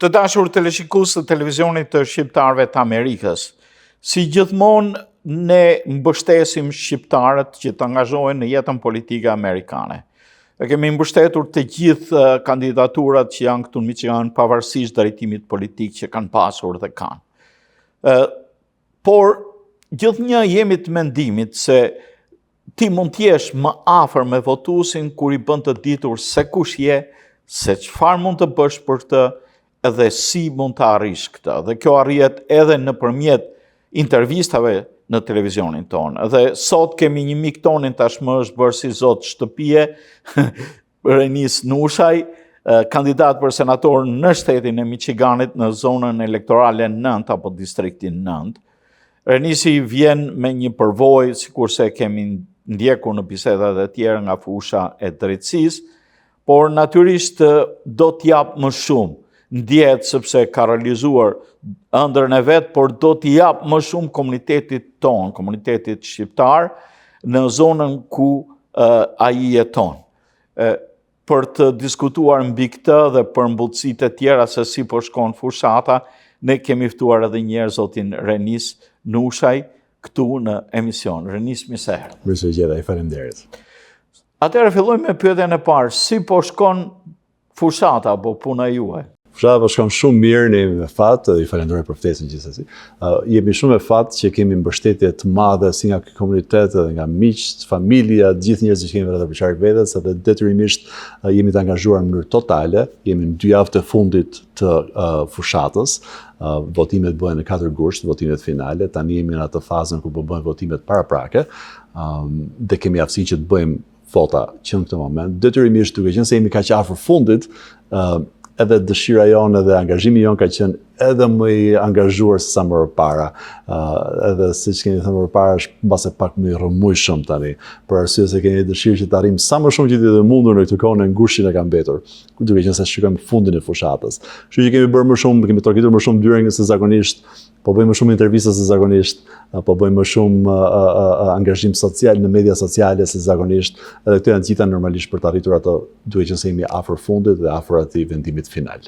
Të dashur teleshikues të televizionit të shqiptarëve të Amerikës, si gjithmonë ne mbështesim shqiptarët që të angazhohen në jetën politike amerikane. E kemi mbështetur të gjithë kandidaturat që janë këtu në Michigan, pavarësisht drejtimit politik që kanë pasur dhe kanë. Por gjithnjë jemi të mendimit se ti mund t'jesh më afër me votuesin kur i bën të ditur se kush je, se çfarë mund të bësh për të, edhe si mund të arrish këtë. Dhe kjo arrihet edhe nëpërmjet intervistave në televizionin tonë. Dhe sot kemi një mik tonin tashmë është bërë si zot shtëpie, Renis Nushaj, kandidat për senator në shtetin e Michiganit në zonën elektorale 9 apo distriktin 9. Renisi vjen me një përvojë, sikurse kemi ndjekur në bisedat e tjera nga fusha e drejtësisë, por natyrisht do t'jap më shumë. Ndjehet sepse ka realizuar ëndrrën e vet, por do t'i jap më shumë komunitetit ton, komunitetit shqiptar, në zonën ku ai jeton. Për të diskutuar mbi këtë dhe për mbulësitë e tjera se si po shkon fushata, ne kemi ftuar edhe një herë zotin Renis Nushaj këtu në emision. Renis, mirëseherë. Mirësevgjeta, faleminderit. Atëherë fillojmë me pyetjen e parë, si po shkon fushata apo puna juaj? Fushata po shkon shumë mirë, ne jemi me fat, dhe i falenderoj për ftesën gjithsesi. Jemi shumë me fat që kemi mbështetje të madhe si nga ky komunitet dhe nga miq, familja, gjithë njerëzit që kemi rreth përçark vetes, dhe detyrimisht jemi të angazhuar në mënyrë totale. Jemi në 2 javë të fundit të fushatës. Votimet bëhen në 4 gusht, votimet finale. Tani jemi në atë fazën ku po bëhen votimet paraprake, dhe kemi aftësinë që të bëjmë vota që në këtë moment. Detyrimisht duke qenë se jemi kaq afër fundit, edhe dëshira jonë edhe angazhimi jonë ka qenë edhe më i angazhuar se sa më përpara. Edhe siç keni thënë më përpara, është mbase pak më i rrëmujshëm tani, për arsye se keni dëshirë që të arrijmë sa më shumë që të mundur në këtë kohë në ngushtin e ka mbetur, duke qenë se shikojmë fundin e fushatës. Kështu që kemi bërë më shumë, kemi trokitur më shumë dyre se zakonisht, po bëjmë më shumë intervista se zakonisht, po bëjmë më shumë angazhim social në media sociale se zakonisht, edhe këto janë gjitha normalisht për të arritur ato, duke qenë se jemi afër fundit dhe afër atij vendimit final.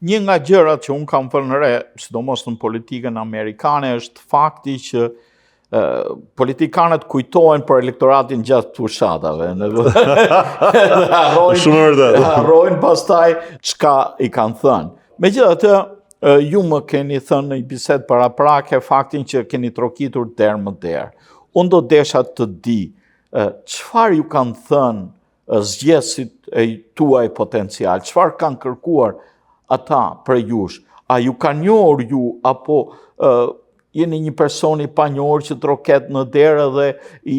Një nga gjërat që unë kam vënë re, sidomos në politikën amerikane, është fakti që politikanët kujtohen për elektoratin gjatë fushatave. Harrojnë pastaj çka i kanë thënë. Megjithatë, ju më keni thënë në një bisedë paraprake faktin që keni trokitur derë më derë. Unë do desha të di çfarë ju kanë thënë zgjedhësit e tuaj potencial, çfarë kanë kërkuar ata për jush. A ju kanë njohur ju, apo jeni një person i panjohur që troket në derë dhe i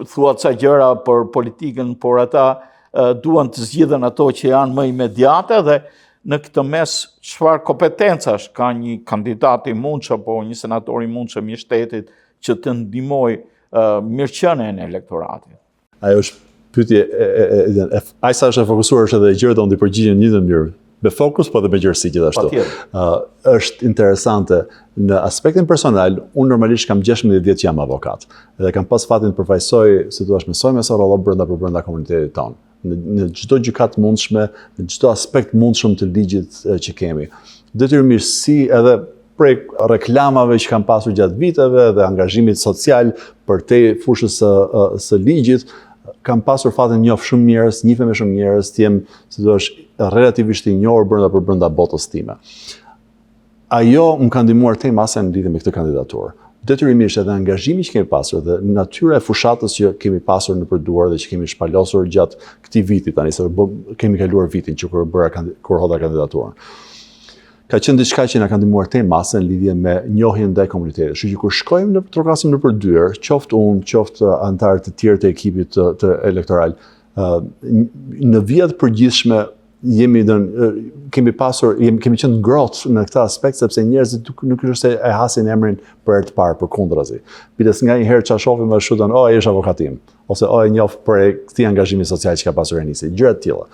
thuat ca gjëra për politikën, por ata duan të zgjidhen ato që janë më imediate, dhe në këtë mes çfarë kompetencash ka një kandidat i mundshëm apo një senator i mundshëm i shtetit që të ndihmojë mirëqenien e elektoratit? Ajo është pyetje ai sa është e fokusuar është edhe gjëra do ndi përgjigjen një të mirë. Me fokus, po dhe me gjërësi gjithashtu. Është interesante, në aspektin personal, unë normalisht kam 16 vjet që jam avokat, dhe kam pas fatin të përfaqësoj, si thua, mësoj me sa rrolla brenda komunitetit tonë, në çdo gjykat mundshme, në çdo aspekt mundshëm të ligjit që kemi. Detyrimisht si edhe prej reklamave që kam pasur gjatë viteve dhe angazhimit social për te fushës së ligjit, kam pasur fatin njoh shumë njerëz, njihem me shumë njerëz, jem, si thua, relativisht i njohur brenda botës time. Ajo më ka ndihmuar te masa në lidhje me këtë kandidaturë. Detyrimisht edhe angazhimi që kemi pasur dhe natyra e fushatës që kemi pasur në përduar dhe që kemi shpalosur gjatë këtij viti tani, se kemi kaluar vitin që kur hodha kandidaturën. Ka qenë diçka që na ka ndihmuar te masa në lidhje me njohjen ndaj komunitetit. Kështu që kur shkojmë trokasim në përdyer, qoftë unë, qoftë anëtarë të tjerë të ekipit të elektoral, në vijat përgjithshme kemi qenë ngrohtë në këtë aspekt, sepse njerëzit nuk është se e hasin emrin për herë të parë, përkundrazi. Biles nga një herë çfarë shohim ashtu don, ai është avokatim, ose ai njoh për këtij angazhimi social që ka pasur Renisi, gjëra të tilla.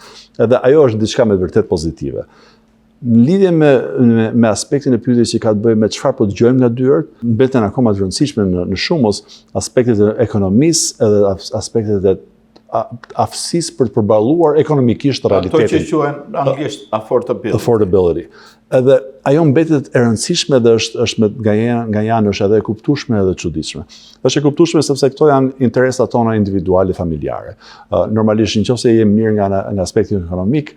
Edhe ajo është diçka me vërtet pozitive. Në lidhje me aspektin e pyetjes që ka të bëjë me çfarë po dëgjojmë nga dyert, mbeten akoma të rëndësishme në shumës aspektet e ekonomisë edhe aspektet e aftësisë për të përballuar ekonomikisht realitetin. Ato që quhen anglisht affordability. Edhe ajo mbetet e rëndësishme dhe është nga janë është edhe e kuptueshme edhe e çuditshme. Është e kuptueshme sepse këto janë interesat tona individuale familjare. Normalisht nëse je mirë nga aspekti ekonomik,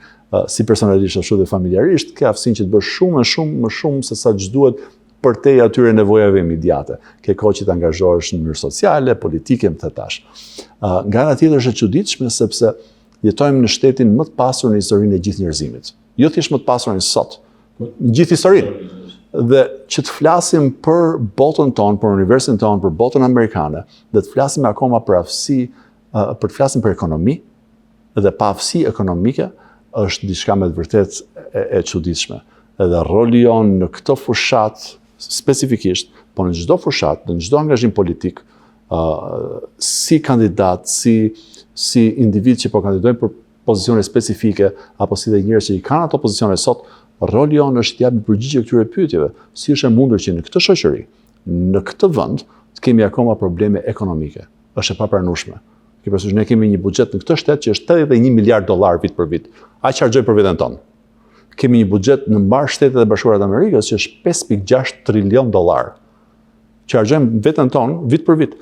si personalisht ashtu dhe familjarisht, ke aftësinë që të bësh më shumë se sa ç'duhet për te atyre nevojave imediate. Ke kohë që të angazhohesh në mënyrë sociale, politike, më thetash. Nga ana tjetër është e çuditshme sepse jetojmë në shtetin më të pasur në historinë e gjithë njerëzimit. Jo thjesht më të pasur në sot, në gjithë historinë. Dhe që të flasim për botën tonë, për universin tonë, për botën amerikane, dhe të flasim akoma për aftësi, për të flasim për ekonomi, dhe pa aftësi ekonomike, është diçka me të vërtet e çuditshme. Edhe roli jonë në këtë fushat specifikisht, po në çdo fushat, në çdo angazhim politik, si kandidat, si individ që po kandidojnë për pozicione specifike, apo si dhe njerëz që i kanë ato pozicione sot, roli jonë është të japim përgjigje këtyre pyetjeve. Si është e mundur që në këtë shoqëri, në këtë vend, të kemi akoma probleme ekonomike? Është e papranueshme. Ne kemi një buxhet në këtë shtet që është $81 miliard vit për vit. Aq harxojmë për veten tonë. Kemi një buxhet në mbar Shtetet e Bashkuara të Amerikës që është $5.6 trilion. Që harxojmë veten tonë vit për vit.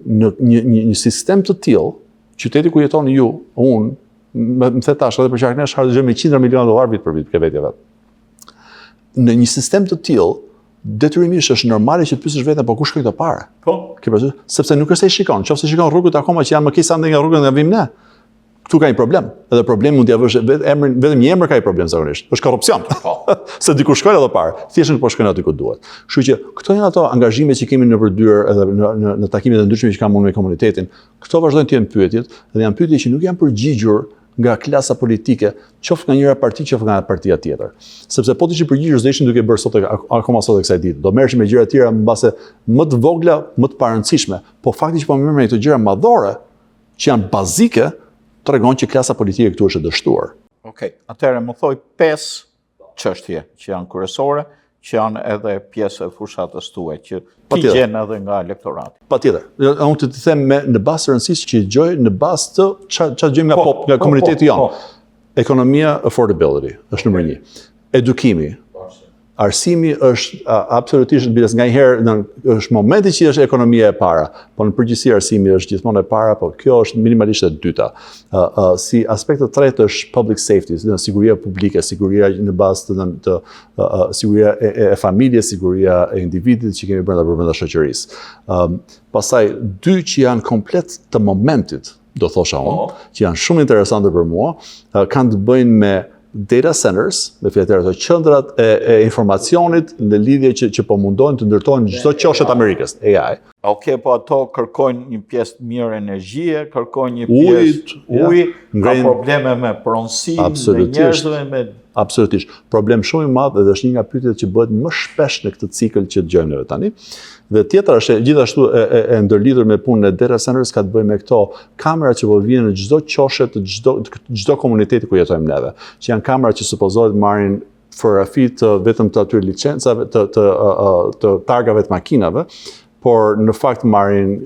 Në një sistem të tillë, qyteti ku jetoni ju, unë, më the tash edhe për qarknesh harxojmë $100 milion vit për vit ke vetja vet. Në një sistem të tillë, detyrimisht është normale që të pyesësh veten, po ku shkojnë këto parë? Po. Sepse nuk është se i shikon, nëse shikon rrugët akoma që janë më keq sa nga rrugët nga vim ne. Këtu ka një problem. Edhe problemi mund t'ia vësh vetëm një emër ka një problem zakonisht. Është korrupsion. Se diku shkojnë edhe parë, thjesht nuk po shkojnë aty ku duhet. Kështu që këto janë ato angazhime që kemi në përdyer edhe në takimet e ndryshme që kam unë me komunitetin. Këto vazhdojnë të jenë pyetjet dhe janë pyetje që nuk janë përgjigjur nga klasa politike, qoftë nga njëra parti, qoftë nga partia tjetër. Sepse po të ishin përgjigjur, do ishin duke bërë akoma sot e kësaj ditë. Do merreshin me gjëra të tjera mbase më të vogla, më të parëndësishme, po fakti që po merrem me këto gjëra madhore, që janë bazike, tregon që klasa politike këtu është e dështuar. Okej, atëherë më thoj 5 çështje që janë kryesore, që janë edhe pjesë e fushatës tuaj, që ti gjen edhe nga elektorati. Patjetër. Unë të them në bazë të rëndësisë që gjoj në bazë të çfarë gjejmë nga komuniteti jonë. Ekonomia, affordability është numër 1. Edukimi. Arsimi është absolutisht biles nga njëherë është momenti që është ekonomia e para, po në përgjithësi arsimi është gjithmonë e para, po kjo është minimalisht e dyta. Si aspekt të tretë është public safety, siguria publike, siguria në bazë të siguria e familjes, siguria e individit që kemi brenda shoqërisë. Pastaj dy që janë komplet të momentit, do thosha unë, që janë shumë interesante për mua, kanë të bëjnë me data centers, me fjalë të qendrat e informacionit në lidhje që po mundojnë të ndërtojnë çdo qoshet Amerikës, AI. Okej, po ato kërkojnë një pjesë të mirë energjie, kërkojnë një pjesë ujë, ka probleme me pronësinë, me njerëzve, me absolutisht. Problem shumë i madh dhe është një nga pyetjet që bëhet më shpesh në këtë cikël që dëgjojmë neve tani. Dhe tjetra është gjithashtu e ndërlidhur me punën e data centers ka të bëjë me këto kamera që po vijnë në çdo qoshe të çdo komuniteti ku jetojmë neve, që janë kamera që supozohet marrin fotografi të vetëm të atyre licencave të targave të makinave, por në fakt marrin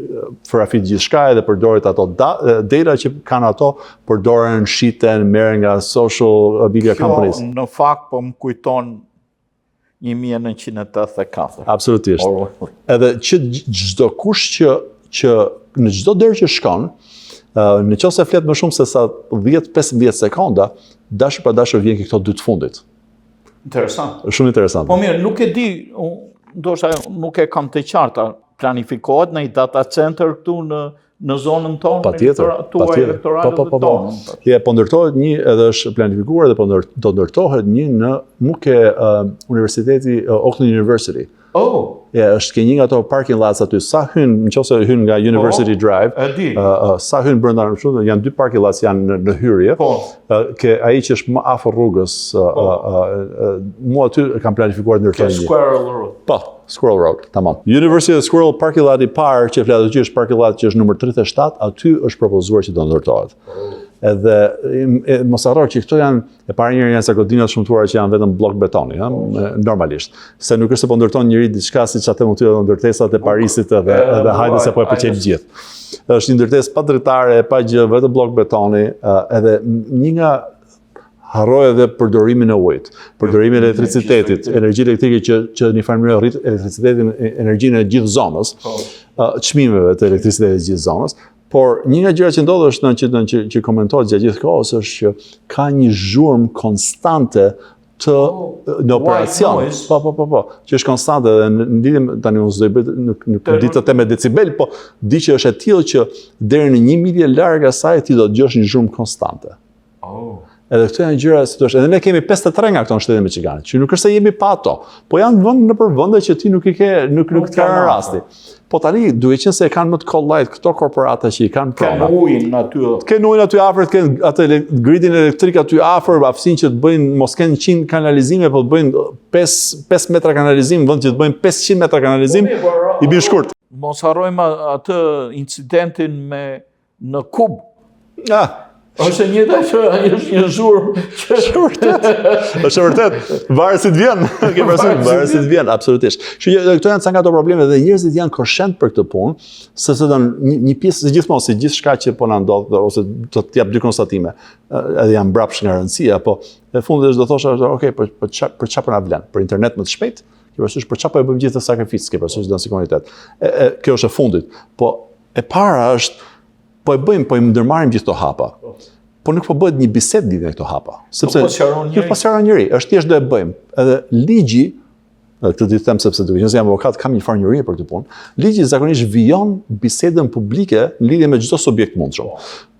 fotografi të gjithçka dhe përdoret ato data që kanë ato, përdoren, shiten, merren nga social media companies. Në fakt po më kujton 1984. Absolutisht. Edhe që çdo kush që në çdo derë që shkon, në qoftë se flet më shumë se sa 10-15 sekonda, dashur pa dashur vjen këto dy të fundit. Interesant. Shumë interesant. Po mirë, nuk e di, ndoshta nuk e kam të qartë, planifikohet në i data center këtu në zonën tonë, patjetër, po ndërtohet një edhe është planifikuar dhe do ndërtohet një në Muke Universiteti Oakland University. Është ke një nga ato parking lots aty, sa nëse hyn nga University Drive, sa hyn brenda janë 2 parking lots janë në hyrje. Ke ai që është më afër rrugës, mua aty kam planifikuar ndërtoj një. Squirrel Road. Po, Squirrel Road, tamam. University of Squirrel parking lot i parë që flet aty është parking lot që është numër 37, aty është propozuar që do ndërtohet. edhe mos harro që këto janë e para njëri janë godinat shumtuara që janë vetëm blok betoni, normalisht. Se nuk është se po ndërton njëri diçka siç atë mund të thonë ndërtesat e Parisit edhe hajde se po e pëlqejnë gjithë. Është një ndërtesë pa dritare, pa gjë, vetëm blok betoni, edhe një nga harroj edhe përdorimin e ujit, përdorimin e elektricitetit, energji elektrike që një farë mënyrë rrit elektricitetin, energjinë e gjithë zonës, çmimeve të elektricitetit të gjithë zonës. Por një nga gjërat që ndodh është që komentohet gjatë gjithë kohës është që ka një zhurmë konstante në operacion. Po, që është konstante dhe në lidhje tani unë s'do i bëj nuk di të them me decibel, po di që është e tillë që deri në 1 milje larg asaj ti do të dëgjosh një zhurmë konstante. Edhe këto janë gjëra si thosh, edhe ne kemi 53 nga këto në shtetin Michigan, që nuk është se jemi pa ato, po janë nëpër vende që ti nuk të ka rasti. Po tani duhet qenë se e kanë më të kollajt këto korporata që i kanë prona. Kanë ujin aty afër, kanë atë gridin elektrik aty afër, aftësinë që të bëjnë mos kanë 100 kanalizime, po të bëjnë 5 metra kanalizim, vend që të bëjnë 500 metra kanalizim, i bin shkurt. Mos harrojmë atë incidentin në Kub. Është është një zhurmë. Është vërtet. Varet si të vjen. Ke parasysh, varet si të vjen, absolutisht. Kështu që këto janë ca nga ato probleme dhe njerëzit janë koshent për këtë punë, sepse një pjesë gjithmonë si gjithçka që po na ndodh ose do të jap dy konstatime. Edhe janë mbrapsht nga rëndësia, po në fund do thosha, okay, për çfarë po na vlen? Për internet më të shpejt? Ke parasysh për çfarë po e bëjmë gjithë të sakrificë, ke parasysh në komunitet. Kjo është e fundit. Po e para është po e bëjmë, po i ndërmarrim gjithë këto hapa. Po nuk po bëhet një bisedë lidhur me këto hapa, sepse nuk po sqaron njëri, është thjesht do e bëjmë. Edhe ligji, këtë di të them sepse duke qenë se jam avokat, kam një farë njohuri për këtë punë. Ligji zakonisht vijon bisedën publike në lidhje me çdo subjekt mundshëm.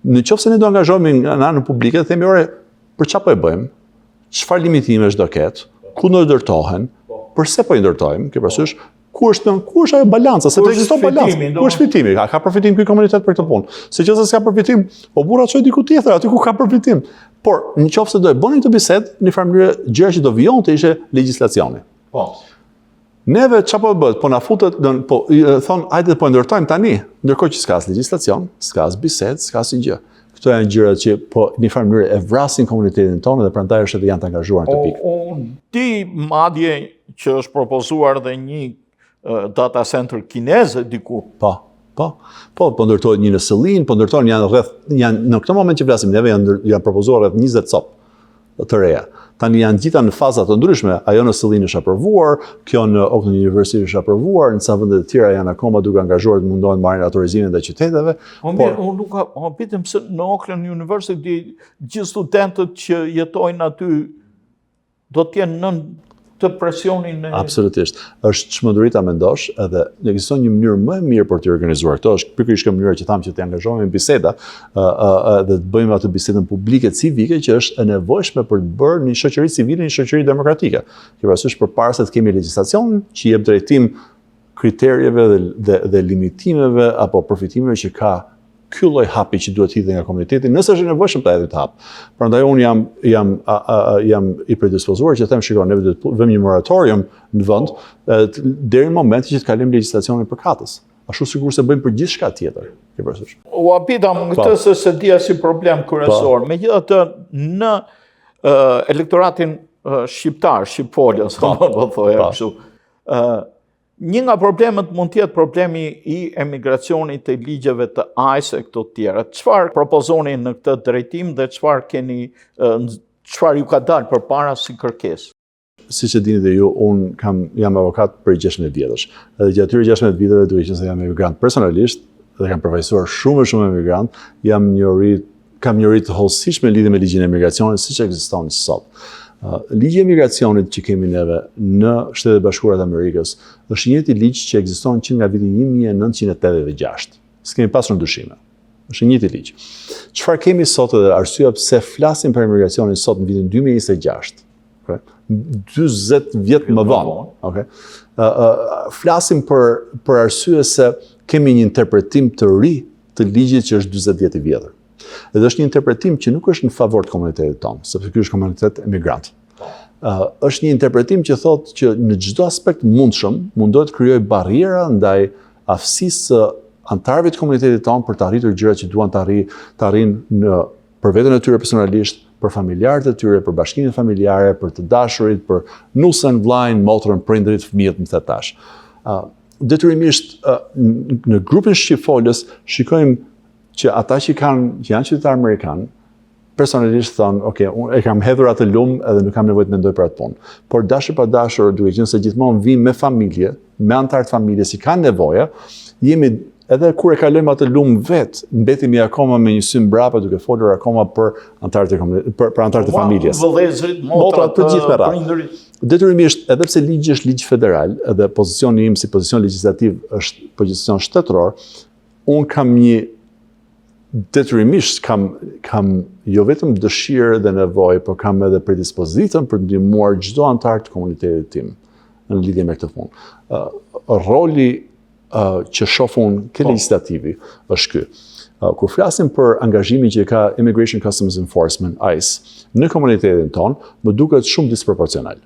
Nëse ne do angazhohemi në anën publike, themi ore, për çfarë po e bëjmë? Çfarë limitimesh do ketë? Ku do ndërtohen? Përse po i ndërtojmë? Ke parasysh? Ku është ajo balanca? Sepse ekziston balancë. Ku është fitimi? Ka përfitim ky komunitet për këtë punë? Se nëse s'ka përfitim, po burra çoj diku tjetër, aty ku ka përfitim. Por nëse do e bënin këtë bisedë, në farë mënyrë gjëra që do vijonte ishte legjislacioni. Po. Neve çfarë po bëhet? Po na futet, po thon, hajde po ndërtojmë tani, ndërkohë që s'ka as legjislacion, s'ka as bisedë, s'ka asnjë gjë. Këto janë gjërat që po në farë mënyrë e vrasin komunitetin tonë dhe prandaj është edhe janë të angazhuar në këtë pikë. Ti madje që është propozuar dhe një data center kineze diku. Po ndërtohet një në Sëllin, po ndërtohen janë në këtë moment që flasim neve janë propozuar rreth 20 cop të reja. Tani janë gjitha në faza të ndryshme, ajo në Sëllin është aprovuar, kjo në Oakland University është aprovuar, në ca vende të tjera janë akoma duke angazhuar të mundohen marrin autorizimin dhe qyteteve. Unë nuk pitem se në Oakland University gjithë studentët që jetojnë aty do të jenë nën të presionin e... Absolutisht. Është çmenduri ta mendosh, edhe ekziston një mënyrë më e mirë për të organizuar këto, është pikërisht kjo mënyra që tham që të angazhohemi në biseda, dhe të bëjmë atë bisedën publike civike që është e nevojshme për të bërë një shoqëri civile, një shoqëri demokratike. Kjo parasysh përpara se të kemi legjislacion që jep drejtim kriterjeve dhe limitimeve apo përfitimeve që ka ky lloj hapi që duhet hidhur nga komuniteti, nëse është nevojshëm ta hedhë të hap. Prandaj unë jam i predispozuar që them shikoj, ne do të vëmë një moratorium në vend deri në momentin që të kalojmë legjislacionin përkatës. Ashtu sikur se bëjmë për gjithçka tjetër. Ke parasysh. U apitam këtë se dia si problem kryesor. Megjithatë në elektoratin shqiptar, shqipfolës, po thoya kështu. Një nga problemet mund të jetë problemi i emigracionit të ligjeve të AIS e këto tjera. Çfarë propozoni në këtë drejtim dhe çfarë ju ka dalë përpara si kërkesë? Siç e dini dhe ju, jam avokat për 16 vjetësh. Edhe gjatë atyre 16 viteve, duke qenë se jam emigrant personalisht dhe kam përfaqësuar shumë emigrant, kam njëri të hollësishme lidhje me ligjin e emigracionit siç ekziston sot. Ligji i emigracionit që kemi neve në Shtetet e Bashkuara të Amerikës është një ligj që ekziston që nga viti 1986. S'kemi pasur ndryshime. Është një ligj. Çfarë kemi sot edhe arsyeja pse flasim për emigracionin sot në vitin 2026? 40 vjet më vonë. Okay? Flasim për arsye se kemi një interpretim të ri të ligjit që është 40 vjet i vjetër. Edhe është një interpretim që nuk është në favor të komunitetit tonë, sepse ky është komunitet emigrant. Është një interpretim që thotë që në çdo aspekt mundshëm mundohet të krijojë barriera ndaj aftësisë së anëtarëve të komunitetit tonë për të arritur gjërat që duan të arrijnë në për veten e tyre personalisht, për familjarët e tyre, për bashkimin familjare, për të dashurit, për nusën, vllajën, motrën, prindërit, fëmijët, më the tash. Detyrimisht në grupin Shqipfolës shikojmë që ata që janë qytetarë amerikanë, personalisht thonë, okay, unë e kam hedhur atë lumë edhe nuk kam nevojë të mendoj për atë punë. Por dashur pa dashur, duke qenë se gjithmonë vim me familje, me anëtarë të familjes që kanë nevojë, jemi edhe kur e kalojmë atë lumë vetë, mbetemi akoma me një sy mbrapa duke folur akoma për anëtarët e familjes. Vëllezërit, motrat, të gjithë me radhë. prindërit. Detyrimisht, edhe pse ligji është ligj federal, edhe pozicioni im si pozicion legjislativ është pozicion shtetëror, unë kam një detyrimisht kam jo vetëm dëshirë dhe nevojë, por kam edhe predispozitën për të ndihmuar çdo antar të komunitetit tim në lidhje me këtë punë. Roli që shoh unë ke legislativi është ky. Kur flasim për angazhimin që ka Immigration Customs Enforcement, ICE, në komunitetin tonë, më duket shumë disproporcional.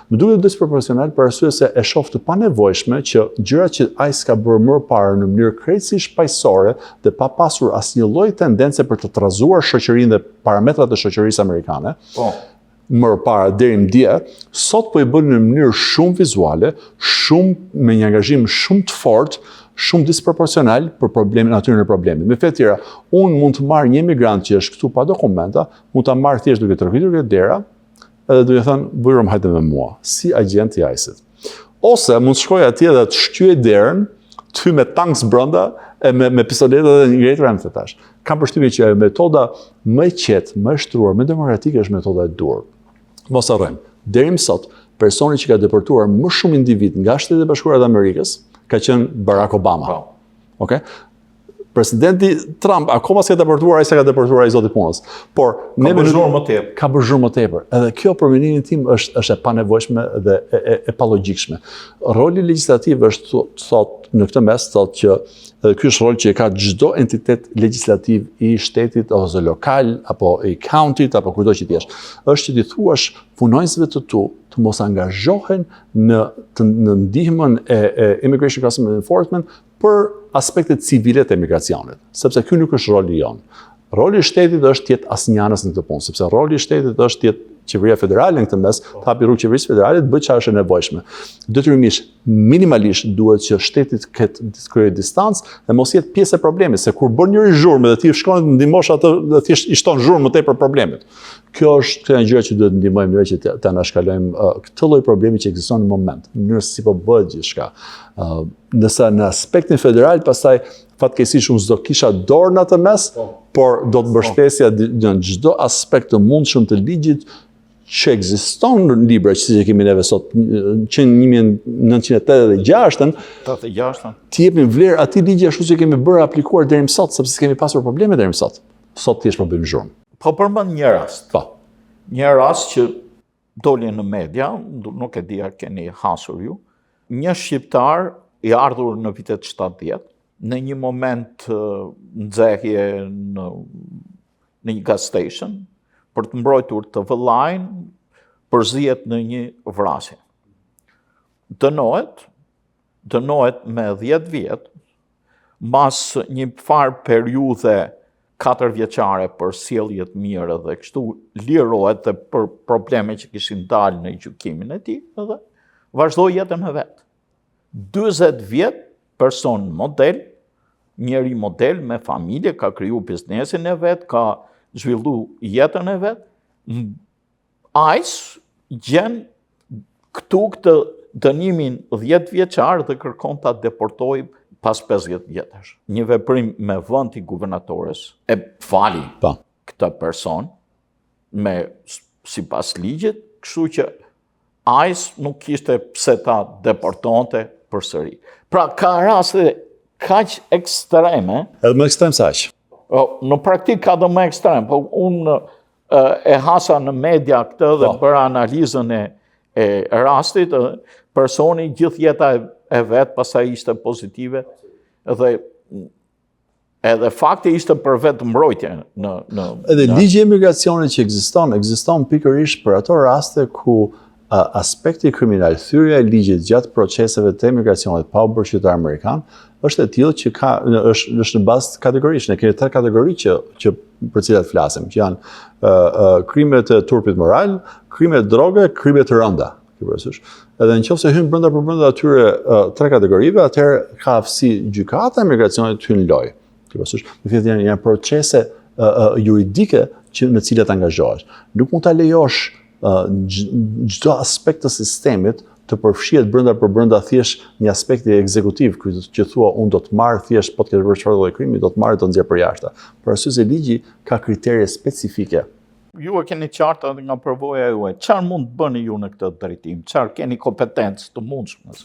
Më duket disproporcional për arsye se e shoh të panevojshme që gjërat që ICE ka bërë më parë në mënyrë krejtësisht paqësore dhe pa pasur asnjë lloj tendence për të trazuar shoqërinë dhe parametrat e shoqërisë amerikane. Më parë deri më dje, sot po i bën në mënyrë shumë vizuale, shumë me një angazhim shumë të fortë, shumë disproporcional për problemin, natyrën e problemit. Me fjalë tjera, unë mund të marr një emigrant që është këtu pa dokumenta, mund ta marr thjesht duke tërhitur këtë dera, edhe duke thënë, bujrum hajde me mua, si agent i ICE-it. Ose mund të shkoj atje dhe të shtyej derën, ty me tanks brenda, e me pistoletë dhe një greater am të tash. Kam përshtypjen që metoda më e qetë, më e shtruar, më demokratike është metoda e dur. Mos harrojmë, deri më sot, personi që ka deportuar më shumë individ nga Shtetet e Bashkuara të Amerikës ka qenë Barack Obama. Okay? Presidenti Trump akoma s'ka deportuar, ai s'ka deportuar ai zoti punës. Por ka bërë zhurmë më tepër. Ka bërë zhurmë më tepër. Edhe kjo për mendimin tim është e panevojshme dhe e palogjikshme. Roli legjislativ është thot në këtë mes thotë që ky është rol që e ka çdo entitet legjislativ i shtetit ose lokal apo i countyt apo kudo që ti jesh. Është që ti thuash punonjësve të tu të mos angazhohen në ndihmën e Immigration Customs Enforcement për aspektet civile të emigracionit, sepse ky nuk është roli jonë. Roli i shtetit është të jetë asnjanës në këtë punë, sepse roli i shtetit është të jetë qeveria federale në këtë mes, të hapi rrugë qeverisë federale të bëjë çfarë është e nevojshme. Detyrimisht, minimalisht duhet që shteti të ketë kryej distancë dhe mos jetë pjesë e problemit, se kur bën njëri zhurmë dhe ti shkon të ndihmosh atë dhe thjesht i shton zhurmë më tepër problemit. Kjo është një gjë që duhet të ndihmojmë ne që ta anashkalojmë këtë lloj problemi që ekziston në moment, në mënyrë se si po bëhet gjithçka. Nëse në aspektin federal pastaj fatkeqësisht unë s'do kisha dorë në atë mes, por do të mbështesja në çdo aspekt të mundshëm të ligjit që ekziston në libra që kemi neve sot, që në 1986-ën, të jepim vlerë atij ligji ashtu si kemi bërë aplikuar deri më sot, sepse s'kemi pasur probleme deri më sot. Sot thjesht po bëjmë zhurmë. Po përmend një rast. Po. Një rast që doli në media, nuk e di a keni hasur ju, një shqiptar i ardhur në vitet 70, në një moment nxehje në një gas station, për të mbrojtur të vëllain, përzihet në një vrasje. Dënohet me 10 vjet, mas një farë periudhe 4 vjeçare për sjellje të mirë dhe kështu lirohet dhe për probleme që kishin dalë në gjykimin e tij, edhe vazhdoi jetën e vet. 40 vjet, person model, njeri model me familje, ka kriju biznesin e vet, ka zhvillu jetën e vet. ICE gjen këtu këtë dënimin 10 vjeçar dhe kërkon ta deportojë pas 50 vjetësh. Një veprim me vend i guvernatores e fali këtë person me sipas ligjit, kështu që ICE nuk kishte pse ta deportonte përsëri. Pra ka raste kaq ekstreme. Edhe më ekstrem se aq. Në praktik ka dhe më ekstrem, po unë e hasa në media këtë dhe bëra analizën e rastit, personi gjithë jeta e vetë, pastaj ishte pozitive, dhe edhe fakti ishte për vetë mbrojtje. Edhe ligji i emigracionit që ekziston pikërisht për ato raste ku aspekti kriminal, thyrja e ligjit gjatë proceseve të emigracionit pa u bërë qytetar amerikan, është e tillë që është në bazë kategorish. Ne kemi 3 kategori që për cilat flasim, që janë krimet e turpit moral, krimet droge, krimet të rënda. Edhe në qoftë se hyn brenda atyre 3 kategorive, atëherë ka aftësi gjykata e emigracionit të hynë lojë. Me fjalë janë procese juridike në cilat angazhohesh. Nuk mund ta lejosh çdo aspekt të sistemit të përfshihet brenda thjesht një aspekti ekzekutiv, që thua unë do të marr thjesht po të kesh bërë çfarë lloj krimi, do të marr të nxjerr për jashtë. Për arsye se ligji ka kriterje specifike. Ju e keni qartë nga përvoja juaj. Çfarë mund të bëni ju në këtë drejtim? Çfarë keni kompetencë të mundshme?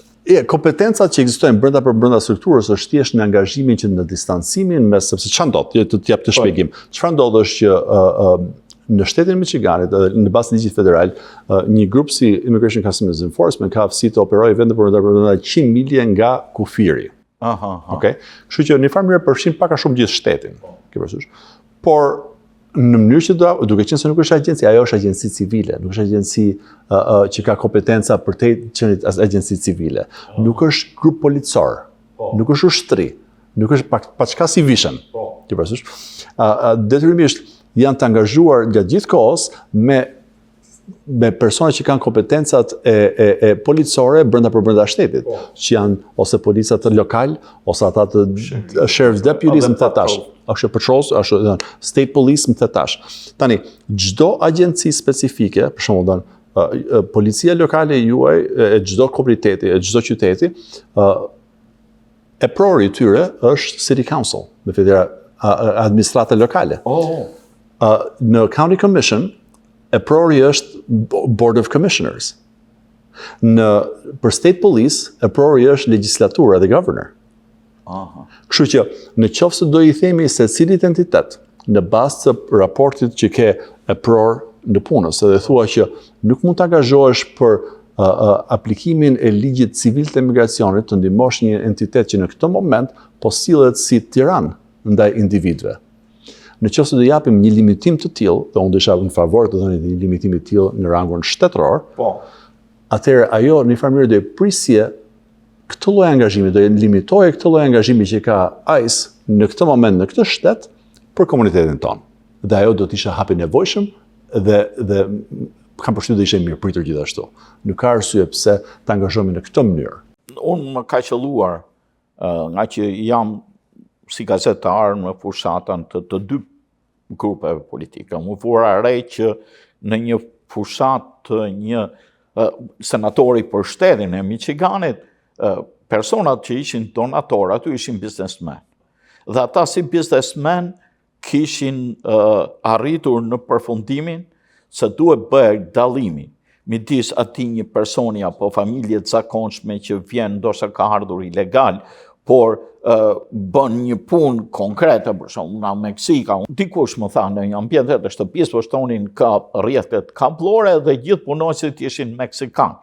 Kompetencat që ekzistojnë brenda strukturës është thjesht në angazhimin që në distancimin sepse çfarë ndodh? Të jap të shpjegim. Çfarë ndodh është që në shtetin Michiganit, në bazë të ligjit federal, një grup si Immigration Customs Enforcement ka aftësi të operojë vende për 100 milje nga kufiri. Okay? Kështu që në farë mënyrë përfshin pak a shumë gjithë shtetin. Por në mënyrë që duke qenë se nuk është agjenci, ajo është agjenci civile, nuk është agjenci që ka kompetenca për të qenë agjenci civile. Nuk është grup policor, nuk është ushtri, nuk është pa çka si vishën. Detyrimisht janë të angazhuar gjatë gjithë kohës me persona që kanë kompetencat e policore brenda shtetit, që janë ose policat lokal, ose ata të sheriff's deputies më thetash, ashtu patrols, ashtu state police më thetash. Tani, çdo agjenci specifike, për shembull, policia lokale juaj, e çdo komuniteti, e çdo qyteti, e prori i tyre është City Council, me fjalë administrata lokale. Në County Commission, e prori është Board of Commissioners. Për State Police, e prori është legislatura dhe governor. Kështu që, në qoftë se do i themi se cilit entitet, në bazë të raportit që ke e pror në punës, edhe thua që nuk mund të angazhohesh për aplikimin e ligjit civil të emigracionit të ndihmosh një entitet që në këtë moment po sillet si tiran ndaj individëve. Në qoftë se do japim një limitim të tillë, dhe unë do isha në favor të dhënë një limitim të tillë në rangun shtetëror, atëherë ajo në një farë mënyrë do të prisje këtë lloj angazhimi, do të limitojë këtë lloj angazhimi që ka ICE në këtë moment në këtë shtet për komunitetin tonë. Dhe ajo do të ishte hap i nevojshëm dhe kam përshtypjen të ishte mirë pritur gjithashtu. Nuk ka arsye pse të angazhohemi në këtë mënyrë. Unë më ka qelluar nga që jam si gazetar në fushatën të 2 grupeve politike. Më vura re që në një fushat të një senatori për shtetin e Michiganit, personat që ishin donatorë, aty ishin biznesmen. Dhe ata si biznesmen kishin arritur në përfundimin se duhet bërë dallimi midis atij një personi apo familje të zakonshme që vjen ndoshta ka ardhur ilegal, por bën një punë konkrete, për shembull në Meksika. Dikush më tha në një ambient të shtëpisë, po shtonin ka rrjetet kablore dhe gjithë punonësit ishin meksikan.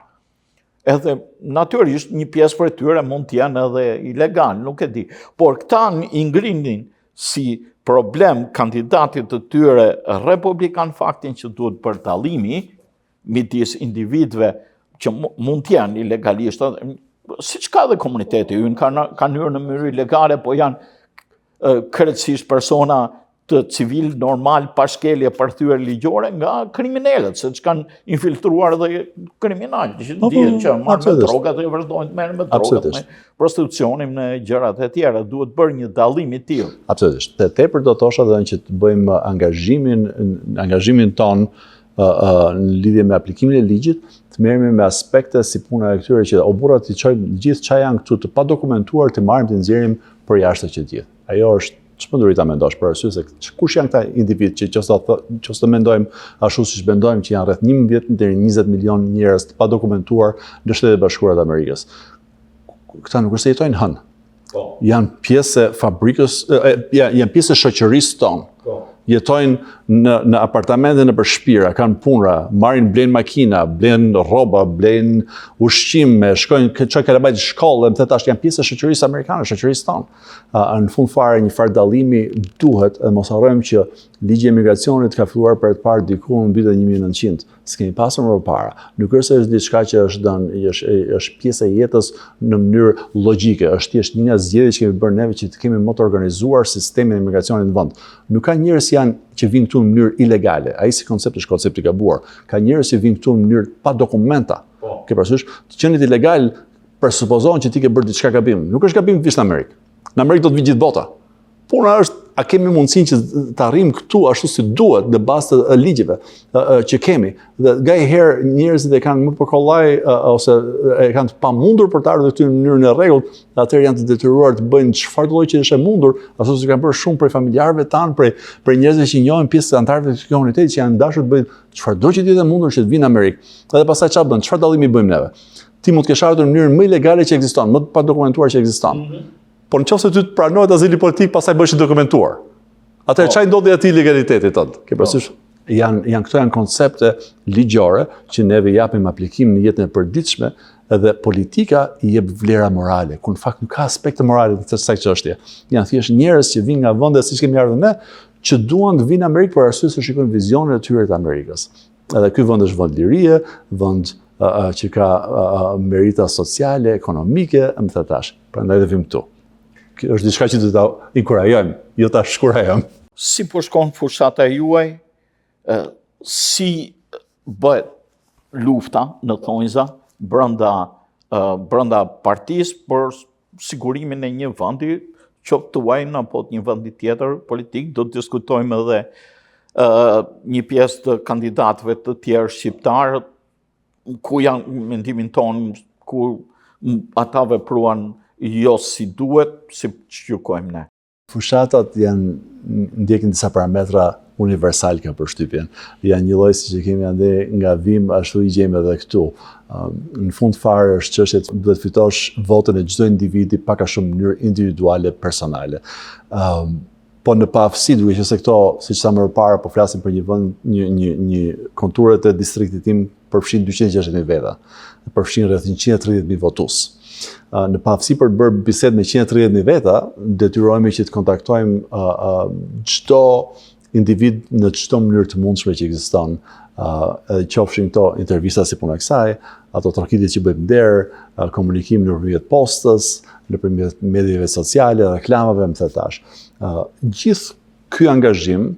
Edhe natyrisht një pjesë për tyre mund të jenë edhe ilegal, nuk e di. Por këta i ngrinin si problem kandidatit të tyre republikan faktin që duhet për dallimi midis individëve që mund të jenë ilegalisht, siç ka dhe komuniteti ynë, kanë hyrë në mënyrë ilegale, po janë krejtësisht persona të civil normal pa shkelje përthyer ligjore nga kriminalët, se që kanë infiltruar dhe kriminalë, që dihen që marrë me drogat dhe vazhdojnë të merren me drogat, me prostitucionin, me gjërat e tjera, duhet bërë një dallim i tillë. Absolutisht. Dhe tepër do thosha edhe që të bëjmë angazhimin ton në lidhje me aplikimin e ligjit, të merremi me aspekte si puna e këtyre që o burrat i çojnë gjithë çka janë këtu të padokumentuar, të marrim të nxjerrim për jashtë që gjithë. Ajo është ç'menduri ta mendosh për arsye se kush janë këta individ që qoftë të mendojmë ashtu siç mendojmë që janë rreth 11 deri 20 milion njerëz të padokumentuar në Shtetet e Bashkuara të Amerikës. Këta nuk është se jetojnë hënë. Janë pjesë e fabrikës, janë pjesë e shoqërisë tonë. Jetojnë në apartamente në përshpira, kanë punra, marrin blen makina, blen rroba, blen ushqime, shkojnë çojnë kalabajt në shkollë, më thotë janë pjesë e shoqërisë amerikane, shoqërisë tonë. Në fund fare një farë dallimi duhet, e mos harrojmë që ligji i emigracionit ka filluar për të parë diku në vitin 1900. S'kemi pasur më parë. Nuk është se është diçka që është dhënë, është pjesë e jetës në mënyrë logjike, është thjesht një nga zgjedhjet që kemi bërë neve që të kemi më të organizuar sistemin e emigracionit në vend. Nuk ka njerëz që vinë këtu në mënyrë ilegale. Ai si koncept është koncept i gabuar. Ka njerëz që vinë këtu në mënyrë pa dokumenta. Ke parasysh, të qenit ilegal presupozohen që ti ke bërë diçka gabim. Nuk është gabim vish në Amerikë. Në Amerikë do të vinë gjithë bota. Puna është, a kemi mundësinë që të arrijmë këtu ashtu si duhet në bazë të ligjeve që kemi. Dhe ngaherë njerëzit e kanë më përkollaj ose e kanë të pamundur për të ardhur këtu në mënyrën e rregullt, atëherë janë të detyruar të bëjnë çfarë do lloj që është e mundur, ashtu si kanë bërë shumë prej familjarëve tanë, prej njerëzve që njohin pjesë të anëtarëve të komunitetit që janë dashur të bëjnë çfarëdo që të jetë e mundur që të vinë në Amerikë. Edhe pastaj çfarë bën? Çfarë dallimi bëjmë neve? Ti mund të kesh ardhur në mënyrën më ilegale që ekziston, më pa dokumentuar që ekziston. Por nëse ty të pranohet azili politik, pastaj bëhesh i dokumentuar. Atëherë çfarë ndodhi aty legalitetit tënd? Ke parasysh? Këto janë koncepte ligjore që neve japim aplikim në jetën e përditshme, edhe politika i jep vlera morale, ku në fakt nuk ka aspekte morale të kësaj çështje. Janë thjesht njerëz që vinë nga vende siç kemi ardhur ne, që duan të vinë në Amerikë për arsye se shikojnë vizionet e tyre të Amerikës. Edhe ky vend është vend lirie, vend që ka merita sociale, ekonomike, më the tash. Prandaj do vim këtu. Kjo është diçka që do ta inkurajojmë, jo ta shkurajojmë. Si po shkon fushata juaj, si bëhet lufta në thonjza brenda partisë për sigurimin e një vendi, qoftë tuaj apo një vendi tjetër politik, do të diskutojmë edhe një pjesë të kandidatëve të tjerë shqiptarë, ku janë mendimin tonë, ku ata vepruan jo si duhet, si që gjykojmë ne. Fushatat ndjekin disa parametra universal ka përshtypjen. Janë një lloj siç e kemi ande nga vim, ashtu i gjejmë edhe këtu. Në fund fare është çështje duhet fitosh votën e çdo individi pak a shumë në mënyrë individuale, personale. Po në pafësi duke që se këto, siç sa më parë, po flasim për një vend, një konturet e distriktit tim përfshin 260.000 veta, përfshin rreth 130.000 votues. Në pafësi për të bërë bisedë me 130.000 veta, detyrohemi që të kontaktojmë çdo individ në çdo mënyrë të mundshme që ekziston, edhe qofshin këto intervista si puna kësaj, ato trokitjet që bëjmë nder, komunikim nëpërmjet postës, nëpërmjet mediave sociale, reklamave, më the tash. Gjithë ky angazhim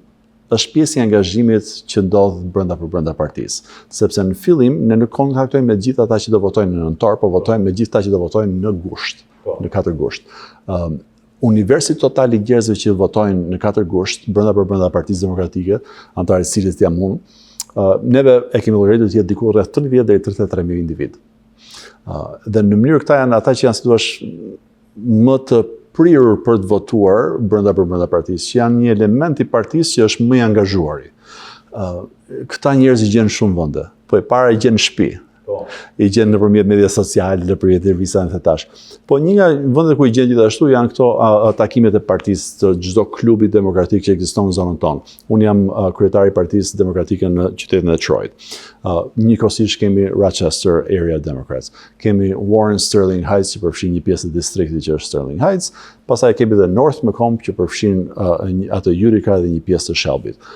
është pjesë i angazhimit që ndodh brenda partisë. Sepse në fillim ne nuk kontaktojmë me gjithë ata që do votojnë në nëntor, po votojmë me gjithë ata që do votojnë në gusht, në 4 gusht. Universi total i njerëzve që votojnë në 4 gusht brenda Partisë Demokratike, antarët e cilës jam unë, neve e kemi llogaritur të jetë diku rreth 30 deri 33.000 individ. Dhe në mënyrë këta janë ata që janë si thua më të prirur për të votuar brenda partisë, që janë një element i partisë që është më i angazhuari. Këta njerëz i gjen shumë vende, po e para i gjen në shtëpi. I gjen nëpërmjet media sociale, nëpërmjet intervistave të tash. Po një nga vendet ku i gjen gjithashtu janë këto takimet e partisë të çdo klubi demokratik që ekziston në zonën tonë. Unë jam kryetari i Partisë Demokratike në qytetin e Detroit. Njëkohësisht kemi Rochester Area Democrats. Kemi Warren Sterling Heights që përfshin një pjesë të distriktit që është Sterling Heights. Pastaj kemi dhe North Macomb që përfshin atë Utica dhe një pjesë të Shelbyt.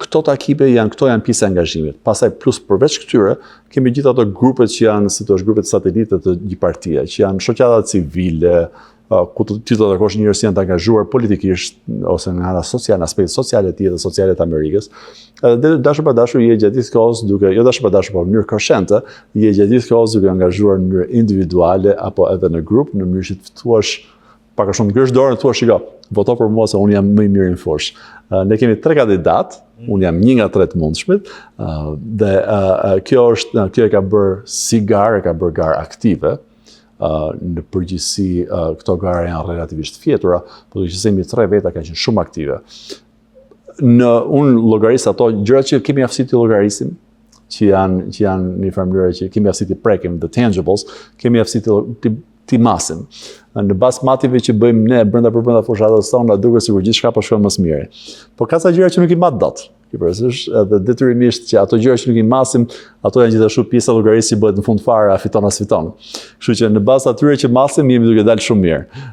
Këto takime këto janë pjesë e angazhimit. Pastaj plus përveç këtyre, kemi gjithë ato grupet që janë, si thua, grupet satelite të një partie, që janë shoqata civile, ku ti do të takosh njerëz që janë të angazhuar politikisht ose nga ana sociale, në aspekte sociale të jetës sociale të Amerikës. Dhe dashur pa dashur je gjatë gjithë kohës duke, jo dashur pa dashur, por në mënyrë koshente, je gjatë gjithë kohës duke angazhuar në mënyrë individuale apo edhe në grup, në mënyrë që të thuash pak a shumë ngresh dorën, thua shiko, voto për mua se unë jam më i miri në fushë. Ne kemi 3 kandidat, unë jam një nga 3 të mundshmit, dhe kjo e ka bërë si garë, e ka bërë garë aktive. Në përgjithësi këto gara janë relativisht fjetura, por duke që themi 3 veta kanë qenë shumë aktive. Unë llogaris ato gjërat që kemi aftësi të llogarisim, që janë një farë mënyrë që kemi aftësi të prekim, the tangibles, kemi aftësi të ti masim. Në bazë mative që bëjmë ne brenda fushatës tona, duket sikur gjithçka po shkon më së miri. Po ka ca gjëra që nuk i mat dot. Edhe detyrimisht që ato gjëra që nuk i masim, ato janë gjithashtu pjesa e llogarisë që bëhet në fund fare, a fiton as fiton. Kështu që në bazë atyre që masim jemi duke dalë shumë mirë.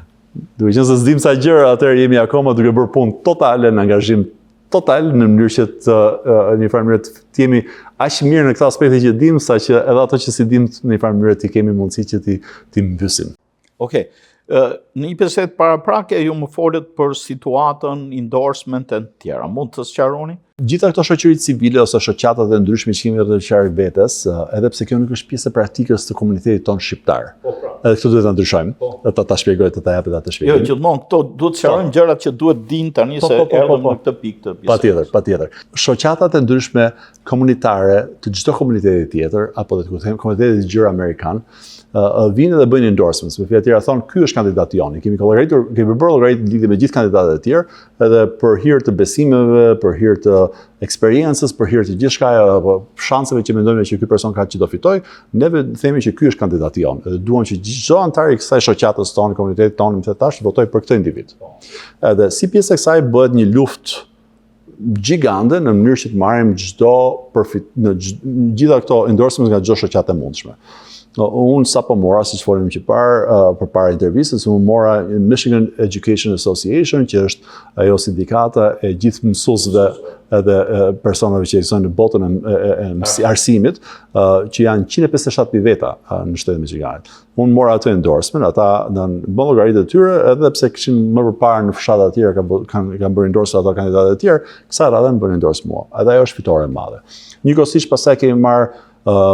Duke qenë se s'dim sa gjëra, atëherë jemi akoma duke bërë punë totale në angazhim total në mënyrë që të në një farë mënyrë të jemi aq mirë në këtë aspekt që dim, saqë edhe ato që si dim në një farë mënyrë të kemi mundësi që ti mbysim. Okej. Në një bisedë paraprake ju më folët për situatën, endorsement e tjera. Mund të sqaroni? Gjitha këto shoqëritë civile ose shoqatat e ndryshme që kemi rreth qark vetes, edhe pse kjo nuk është pjesë e praktikës të komunitetit tonë shqiptar. Edhe këto duhet ta ndryshojmë. Ta shpjegoj, ta japet atë shpjegim. Jo, gjithmonë këto duhet të sqarojmë gjërat që duhet dinë tani se erdhëm në këtë pikë të bisedës. Patjetër. Shoqatat e ndryshme komunitare të çdo komuniteti tjetër apo të komunitetit gjër amerikan vinë dhe bëjnë endorsements. Me fjalë tjera thonë, ky është kandidati joni. Kemi bërë llogaritë lidhje me gjithë kandidatët e tjerë, edhe për hir të besimeve, për hir të eksperiencës, për hir të gjithçka apo shanseve që mendojmë që ky person ka që do fitojë, neve themi që ky është kandidati jon. Edhe duam që çdo antar i kësaj shoqatës tonë, komunitetit tonë, më tash votojë për këtë individ. Edhe si pjesë e kësaj bëhet një luftë gjigande në mënyrë që të marrim çdo përfit në gjitha këto endorsements nga çdo shoqatë e mundshme. Unë sa po mora, si që folim që përpara intervistës, unë mora Michigan Education Association, që është ajo sindikata e gjithë mësuesve edhe personave që ekzistojnë në botën e arsimit, që janë 157 veta në shtetin e Michiganit. Unë mora ato endorsement, ata bën llogaritë e tyre, edhe pse kishin më përpara në fshata të tjera kanë bërë endorsement ato kandidatë të tjerë, kësaj radhe më bën endorsement mua. Edhe ajo është fitore e madhe. Njëkohësisht pastaj kemi marrë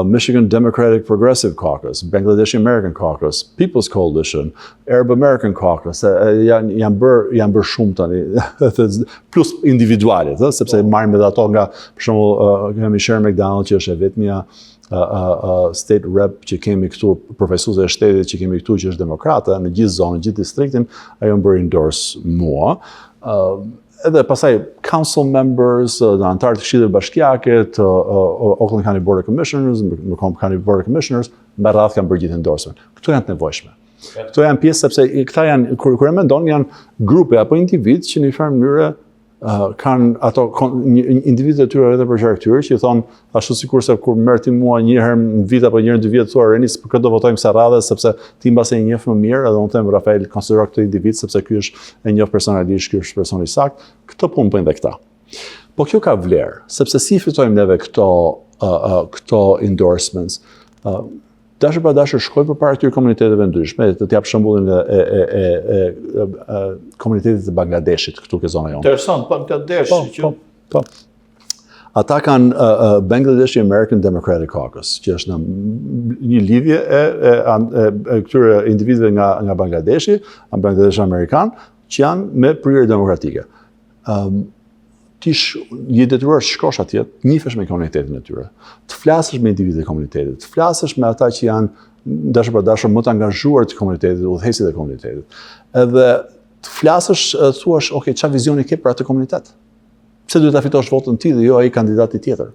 Michigan Democratic Progressive Caucus, Bangladesh American Caucus, People's Coalition, Arab American Caucus, janë bërë shumë tani, plus individuale, sepse marrim edhe ato nga, për shembull, kemi Sherry McDonald që është e vetmja state rep që kemi këtu, përfaqësuese e shtetit që kemi këtu që është demokrate në gjithë zonën, gjithë distriktin, ajo më bëri endorse mua. Edhe pasaj council members, antarë të Këshillit Bashkiake, të Oakland County Board of Commissioners, Macomb County Board of Commissioners, me radhë kanë bërë gjithë endorsement. Këto janë të nevojshme. Këto janë pjesë sepse këta janë, kur e mendon, janë grupe apo individ që në një farë mënyrë kanë ato individët e tyre edhe për qark tyre që i thonë ashtu sikurse kur merr ti mua një herë në vit apo një herë në 2 vjet thua Renis për këtë do votojmë sa radhë sepse ti mbase e njeh më mirë, edhe unë them Rafael konsidero këtë individ sepse ky është e njoh personalisht, ky është personi i saktë. Këtë punë bëjnë dhe këta. Po kjo ka vlerë, sepse si fitojmë neve këto endorsements. Dashur pa dashur shkoj përpara këtyre komuniteteve ndryshme, të jap shembullin e komunitetit të Bangladeshit këtu ke zona jonë. Interesant, Bangladesh. Po. Ata kanë Bangladesh American Democratic Caucus, që është një lidhje e këtyre individëve nga Bangladeshi, Bangladesh Amerikan, që janë me prirje demokratike. Ti je detyruar të shkosh atje, të njihesh me komunitetin e tyre, të flasësh me individët e komunitetit, të flasësh me ata që janë dashur pa dashur më të angazhuar të komunitetit, udhëheqësit e komunitetit. Edhe të flasësh, thuash, okay, çfarë vizioni ke për atë komunitet? Pse duhet ta fitosh votën ti dhe jo ai kandidati tjetër?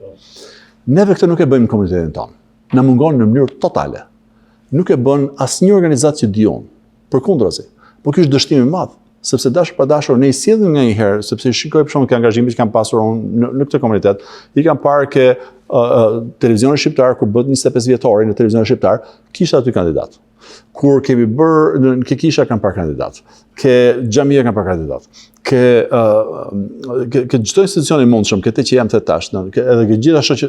Neve këtë nuk e bëjmë në komunitetin tonë. Na mungon në mënyrë totale. Nuk e bën asnjë organizatë që dijon. Përkundrazi. Po ky është dështim i madh. Sepse dashur pa dashur ne i sjellim nga një herë, sepse shikoj për shkak të angazhimit që kam pasur unë në këtë komunitet, i kam parë ke televizionin shqiptar kur bëhet 25 vjetori në televizionin shqiptar, kisha aty kandidat. Kur kemi bërë në Kisha kanë parë kandidat, ke xhamia kanë parë kandidat, ke çdo institucion i mundshëm, ke te që jam the tash, edhe ke gjithashtu që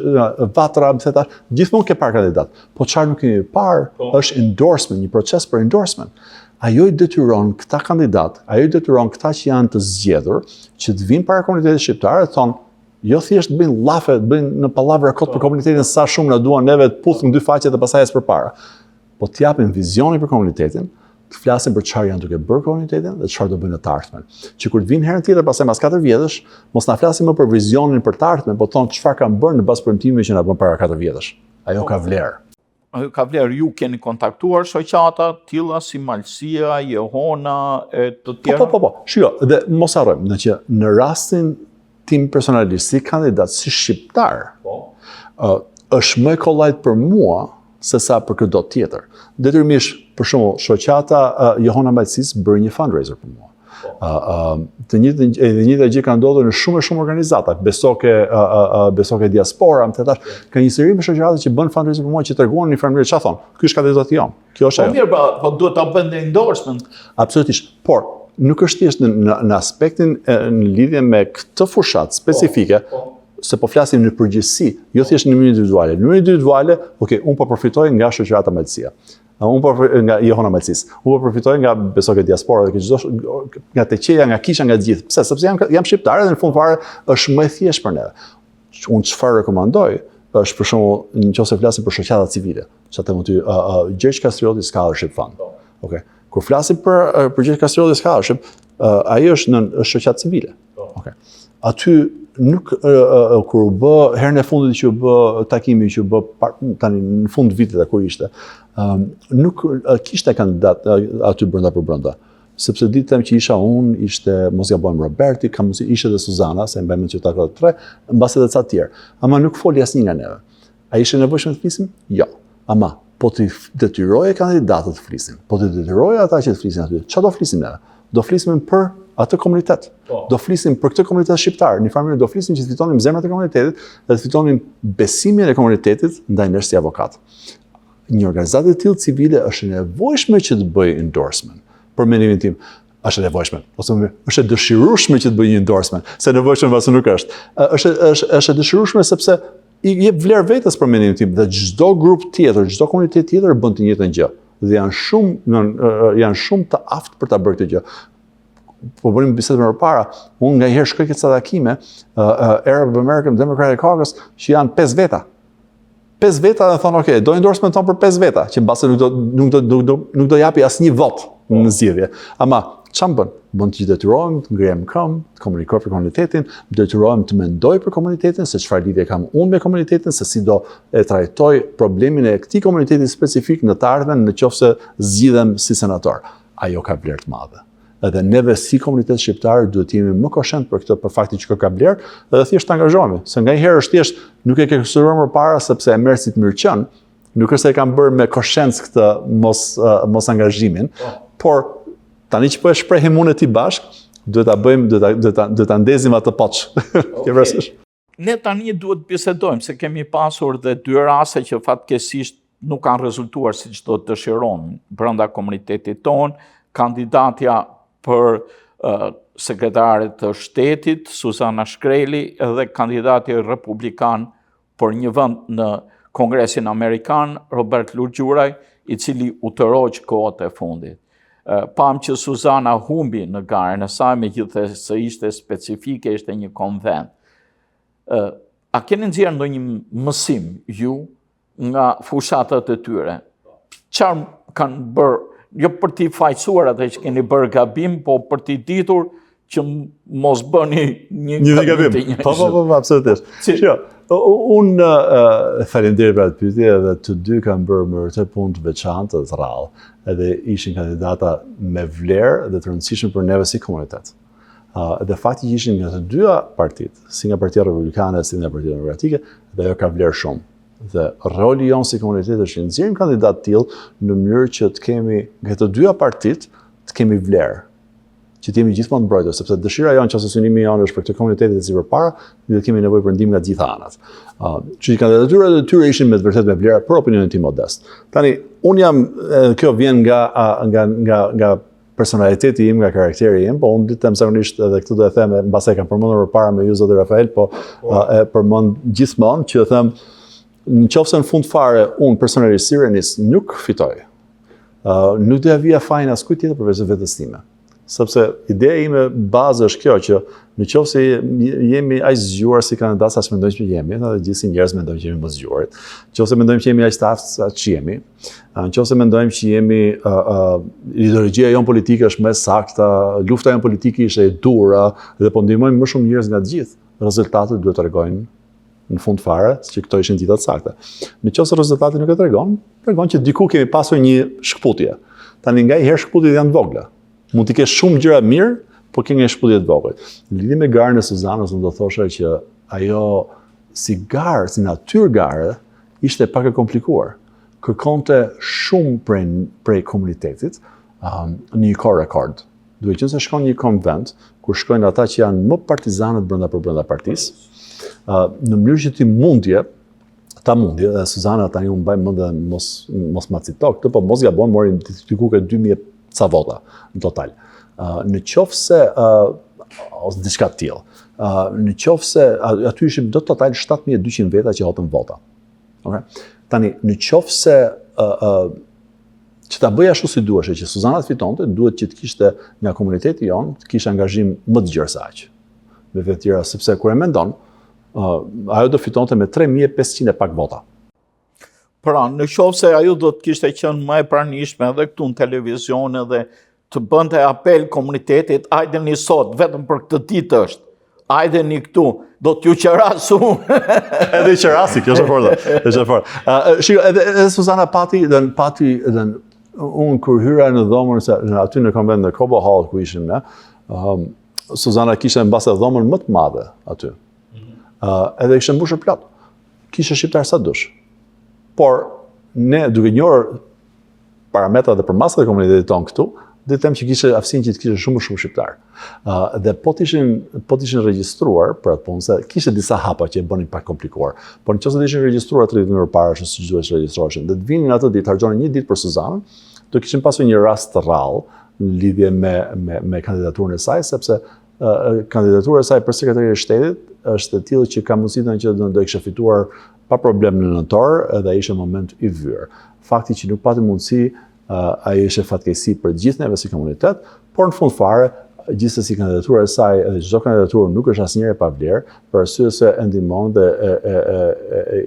Vatra më the tash, gjithmonë ke parë kandidat. Po çfarë nuk kemi parë është endorsement, një proces për endorsement. Ajo i detyron këta kandidat, ajo i detyron këta që janë të zgjedhur, që të vinë para komunitetit shqiptar e thonë, jo thjesht bëjnë llafe, bëjnë në pallavra kot për komunitetin sa shumë na duan neve të puthim 2 faqe dhe pastaj as përpara. Po të japin vizionin për komunitetin, të flasin për çfarë janë duke bërë komunitetin dhe çfarë do bëjnë në të ardhmen. Që kur të vinë herën tjetër pastaj mas 4 vjetësh, mos na flasin më për vizionin për të ardhmen, po thonë çfarë kanë bërë në bazë premtimeve që na bën para 4 vjetësh. Ajo ka vlerë. Ka vlerë, ju keni kontaktuar shoqata tilla si Malësia, Jehona e të tjera? Po. Shiko, dhe mos harrojmë që në rastin tim personalisht si kandidat si shqiptar, është më kollajt për mua se sa për këdo tjetër. Detyrimisht, për shembull, shoqata Johona Malcis bëri një fundraiser për mua. Të njëjta gjë ka ndodhur në shumë organizata, besoke diaspora, më thëtash, ka një seri me shoqata që bën fundraising për mua që treguan në një farë mënyrë çfarë thon. Ky është kandidati jam. Kjo është ajo. Po mirë, po duhet ta bënte endorsement. Absolutisht. Por nuk është thjesht në aspektin në lidhje me këtë fushat specifike, se po flasim në përgjithësi, jo thjesht në mënyrë individuale. Në mënyrë individuale, unë po përfitoj nga shoqata Malcia. Nga Johona Malcis. Unë po përfitoj nga besoke diaspora, nga teqeja, nga kisha, nga gjithë. Pse? Sepse jam shqiptar dhe në fund fare është më e thjeshtë për neve. Unë çfarë rekomandoj është për shembull nëse flasim për shoqata civile. Çfarë them ty, Gjergj Kastrioti Scholarship Fund. Okay. Kur flasim për Gjergj Kastrioti Scholarship, ai është shoqatë civile. Okay. Aty nuk kur u bë herën e fundit që u bë takimi që u bë tani në fund vitit kur ishte, nuk kishte kandidat aty brenda. Sepse ditëm që isha unë, ishte mos gabojmë Roberti, ishte dhe Suzana, se mbajmë që ta tre, mbasi edhe ca tjerë. Ama nuk foli asnjë nga neve. A ishte nevojshëm të flisim? Jo. Ama po të detyroje kandidatët të flisin, po të detyroje ata që të flisin aty, çfarë do flisim neve? Do flisim për atë komunitet. Do flisim për këtë komunitet shqiptar. Në farë mënyrë do flisim që të fitonim zemrat e komunitetit dhe të fitonim besimin e komunitetit ndaj nesh si avokat. Një organizatë e tillë civile është nevojshme që të bëjë endorsement. Për mendimin tim, është e nevojshme, ose është e dëshirueshme që të bëjë një endorsement, se nevojshme pasi nuk është. Është e dëshirueshme sepse i jep vlerë vetes për mendimin tim dhe çdo grup tjetër, çdo komunitet tjetër bën të njëjtën gjë. Dhe janë shumë të aftë për ta bërë këtë gjë. Po bënim bisedë më parë, unë nga herë shkoj këtë takime, Arab American Democratic Caucus, që janë 5 veta. 5 veta dhe thonë, okay, do endorsement tonë për 5 veta, që mbase nuk do japi asnjë vot në zgjedhje. Ama çfarë bën? Bën të detyrohem të ngrihem këmbë, të komunikoj për komunitetin, detyrohem të mendoj për komunitetin, se çfarë lidhje kam unë me komunitetin, se si do e trajtoj problemin e këtij komuniteti specifik në të ardhmen nëse zgjidhem si senator. Ajo ka vlerë të madhe. Edhe neve si komunitet shqiptar duhet jemi më koshent për këtë, për faktin që ka vlerë, edhe thjesht të angazhohemi. Se nganjëherë është thjesht nuk e ke konsideruar më parë sepse e merr si të mirëqen, nuk është se e kam bërë me koshencë këtë mos angazhimin, por tani që po e shprehim unë e ti bashk, duhet ta bëjmë, duhet ta ndezim atë poç. Ne tani duhet bisedojmë se kemi pasur dhe 2 raste që fatkeqësisht nuk kanë rezultuar siç do të dëshironin brenda komunitetit ton, kandidatja për sekretare të shtetit, Suzana Shkreli, dhe kandidati republikan për një vend në Kongresin Amerikan, Robert Lurgjuraj, i cili u tërhoq kohët e fundit. Pam që Suzana humbi në garën e saj, megjithëse ishte specifike, ishte një konvent. A keni nxjerrë ndonjë mësim ju nga fushatët e tyre? Çfarë kanë bërë? Jo për t'i fajsuar atë që keni bërë gabim, po për t'i ditur që mos bëni një gabim. Po, absolutisht. Unë faleminderit për atë pyetje dhe të dy kanë bërë më vërtet punë të veçantë të rrallë, edhe ishin kandidata me vlerë dhe të rëndësishme për neve si komunitet. Dhe fakti që ishin nga të dyja partitë, si nga Partia Republikane, si nga Partia Demokratike, dhe ajo ka vlerë shumë. Dhe roli jonë si komunitet është që nxjerrim kandidat tillë në mënyrë që të kemi nga të dyja partitë të kemi vlerë, që të jemi gjithmonë mbrojtës, sepse dëshira jonë nëse synimi jonë është për këtë komunitetin si përpara, ne kemi nevojë për ndihmë nga të gjitha anët. Që kandidaturat e tyre ishin me të vërtetë me vlerë për opinionin tim modest. Tani unë jam kjo vjen nga personaliteti im, nga karakteri im, po unë ditem zakonisht edhe këtë do e them, mbase e kam përmendur përpara me ju zoti Rafael, po e përmend gjithmonë që them nëse në fund fare unë personalisht si Renis nuk fitoj, nuk do ja vija fajin askujt tjetër përveç vetes time. Sepse ideja ime bazë është kjo që nëse jemi aq zgjuar si kandidat sa mendojmë që jemi, edhe gjithsesi njerëz mendojnë që jemi më zgjuar. Nëse mendojmë që jemi aq të aftë sa jemi, nëse mendojmë që jemi ideologjia jonë politike është më e saktë, lufta jonë politike është e durë dhe po ndihmojmë më shumë njerëz nga të gjithë, rezultatet duhet të tregojnë në fund fare, që këto ishin gjithat sakte. Nëse rezultati nuk e tregon që diku kemi pasur një shkputje. Tani nganjëherë shkputjet janë të vogla. Mund të kesh shumë gjëra mirë, por ke një shkputje të vogël. Në lidhje me garën e Suzanës, unë do thosha që ajo si garë, si natyrë gare, ishte pak e komplikuar. kërkonte shumë prej komunitetit në një kohë rekord. Duke qenë se shkon një konvent, kur shkojnë ata që janë më partizanët brenda partisë, në mënyrë që ti mundje, dhe Suzana tani unë mbaj mend dhe mos ma cito këtë, po mos gabon morin diku ke 2000 ca vota në total. Në qoftë se ose diçka të tillë. Në qoftë se aty ishim do total 7200 veta që hotën vota. Okay? Tani në qoftë se që ta bëj ashtu si duhesh, që Suzana të fitonte, duhet që të kishte nga komuniteti jonë, të kishte angazhim më të gjerë se aq. Me vetë tjera, sepse kur e mendon, ajo do fitonte me 3500 e pak vota. Pra, në qoftë se ajo do të kishte qenë më e pranishme edhe këtu në televizion edhe të bënte apel komunitetit, hajde një sot, vetëm për këtë ditë është, hajde një këtu, do t'ju qerasu. Edhe i qerasi, kjo është e fortë. Shiko, edhe Suzana pati, unë kur hyra në dhomën, aty në konvent në Kobo Hall ku ishim ne, Suzana kishte mbase dhomën më të madhe aty. Edhe kishte mbushur plot. Kishte shqiptar sa dush. Por ne duke njohur parametrat dhe përmasat e komunitetit tonë këtu, dhe them që kishte aftësinë që të kishte shumë shqiptar. Dhe po të ishin regjistruar për atë punë, se kishte disa hapa që e bënin pak komplikuar. Por nëse të ishin regjistruar 30 minuta para se si duhet të regjistroheshin, dhe të vinin atë ditë, harxhonin një ditë për Suzanën, do kishin pasur një rast të rrallë në lidhje me kandidaturën e saj, sepse kandidatura e saj për sekretari e shtetit është e tillë që ka mundësinë që do e kishte fituar pa problem në nëntor, edhe ai ishte në moment i vyer. Fakti që nuk pati mundësi, ai ishte fatkeqësi për gjithë neve si komunitet, por në fund fare, gjithsesi kandidatura e saj, edhe çdo kandidaturë nuk është asnjëherë pa vlerë, për arsye se e ndihmon dhe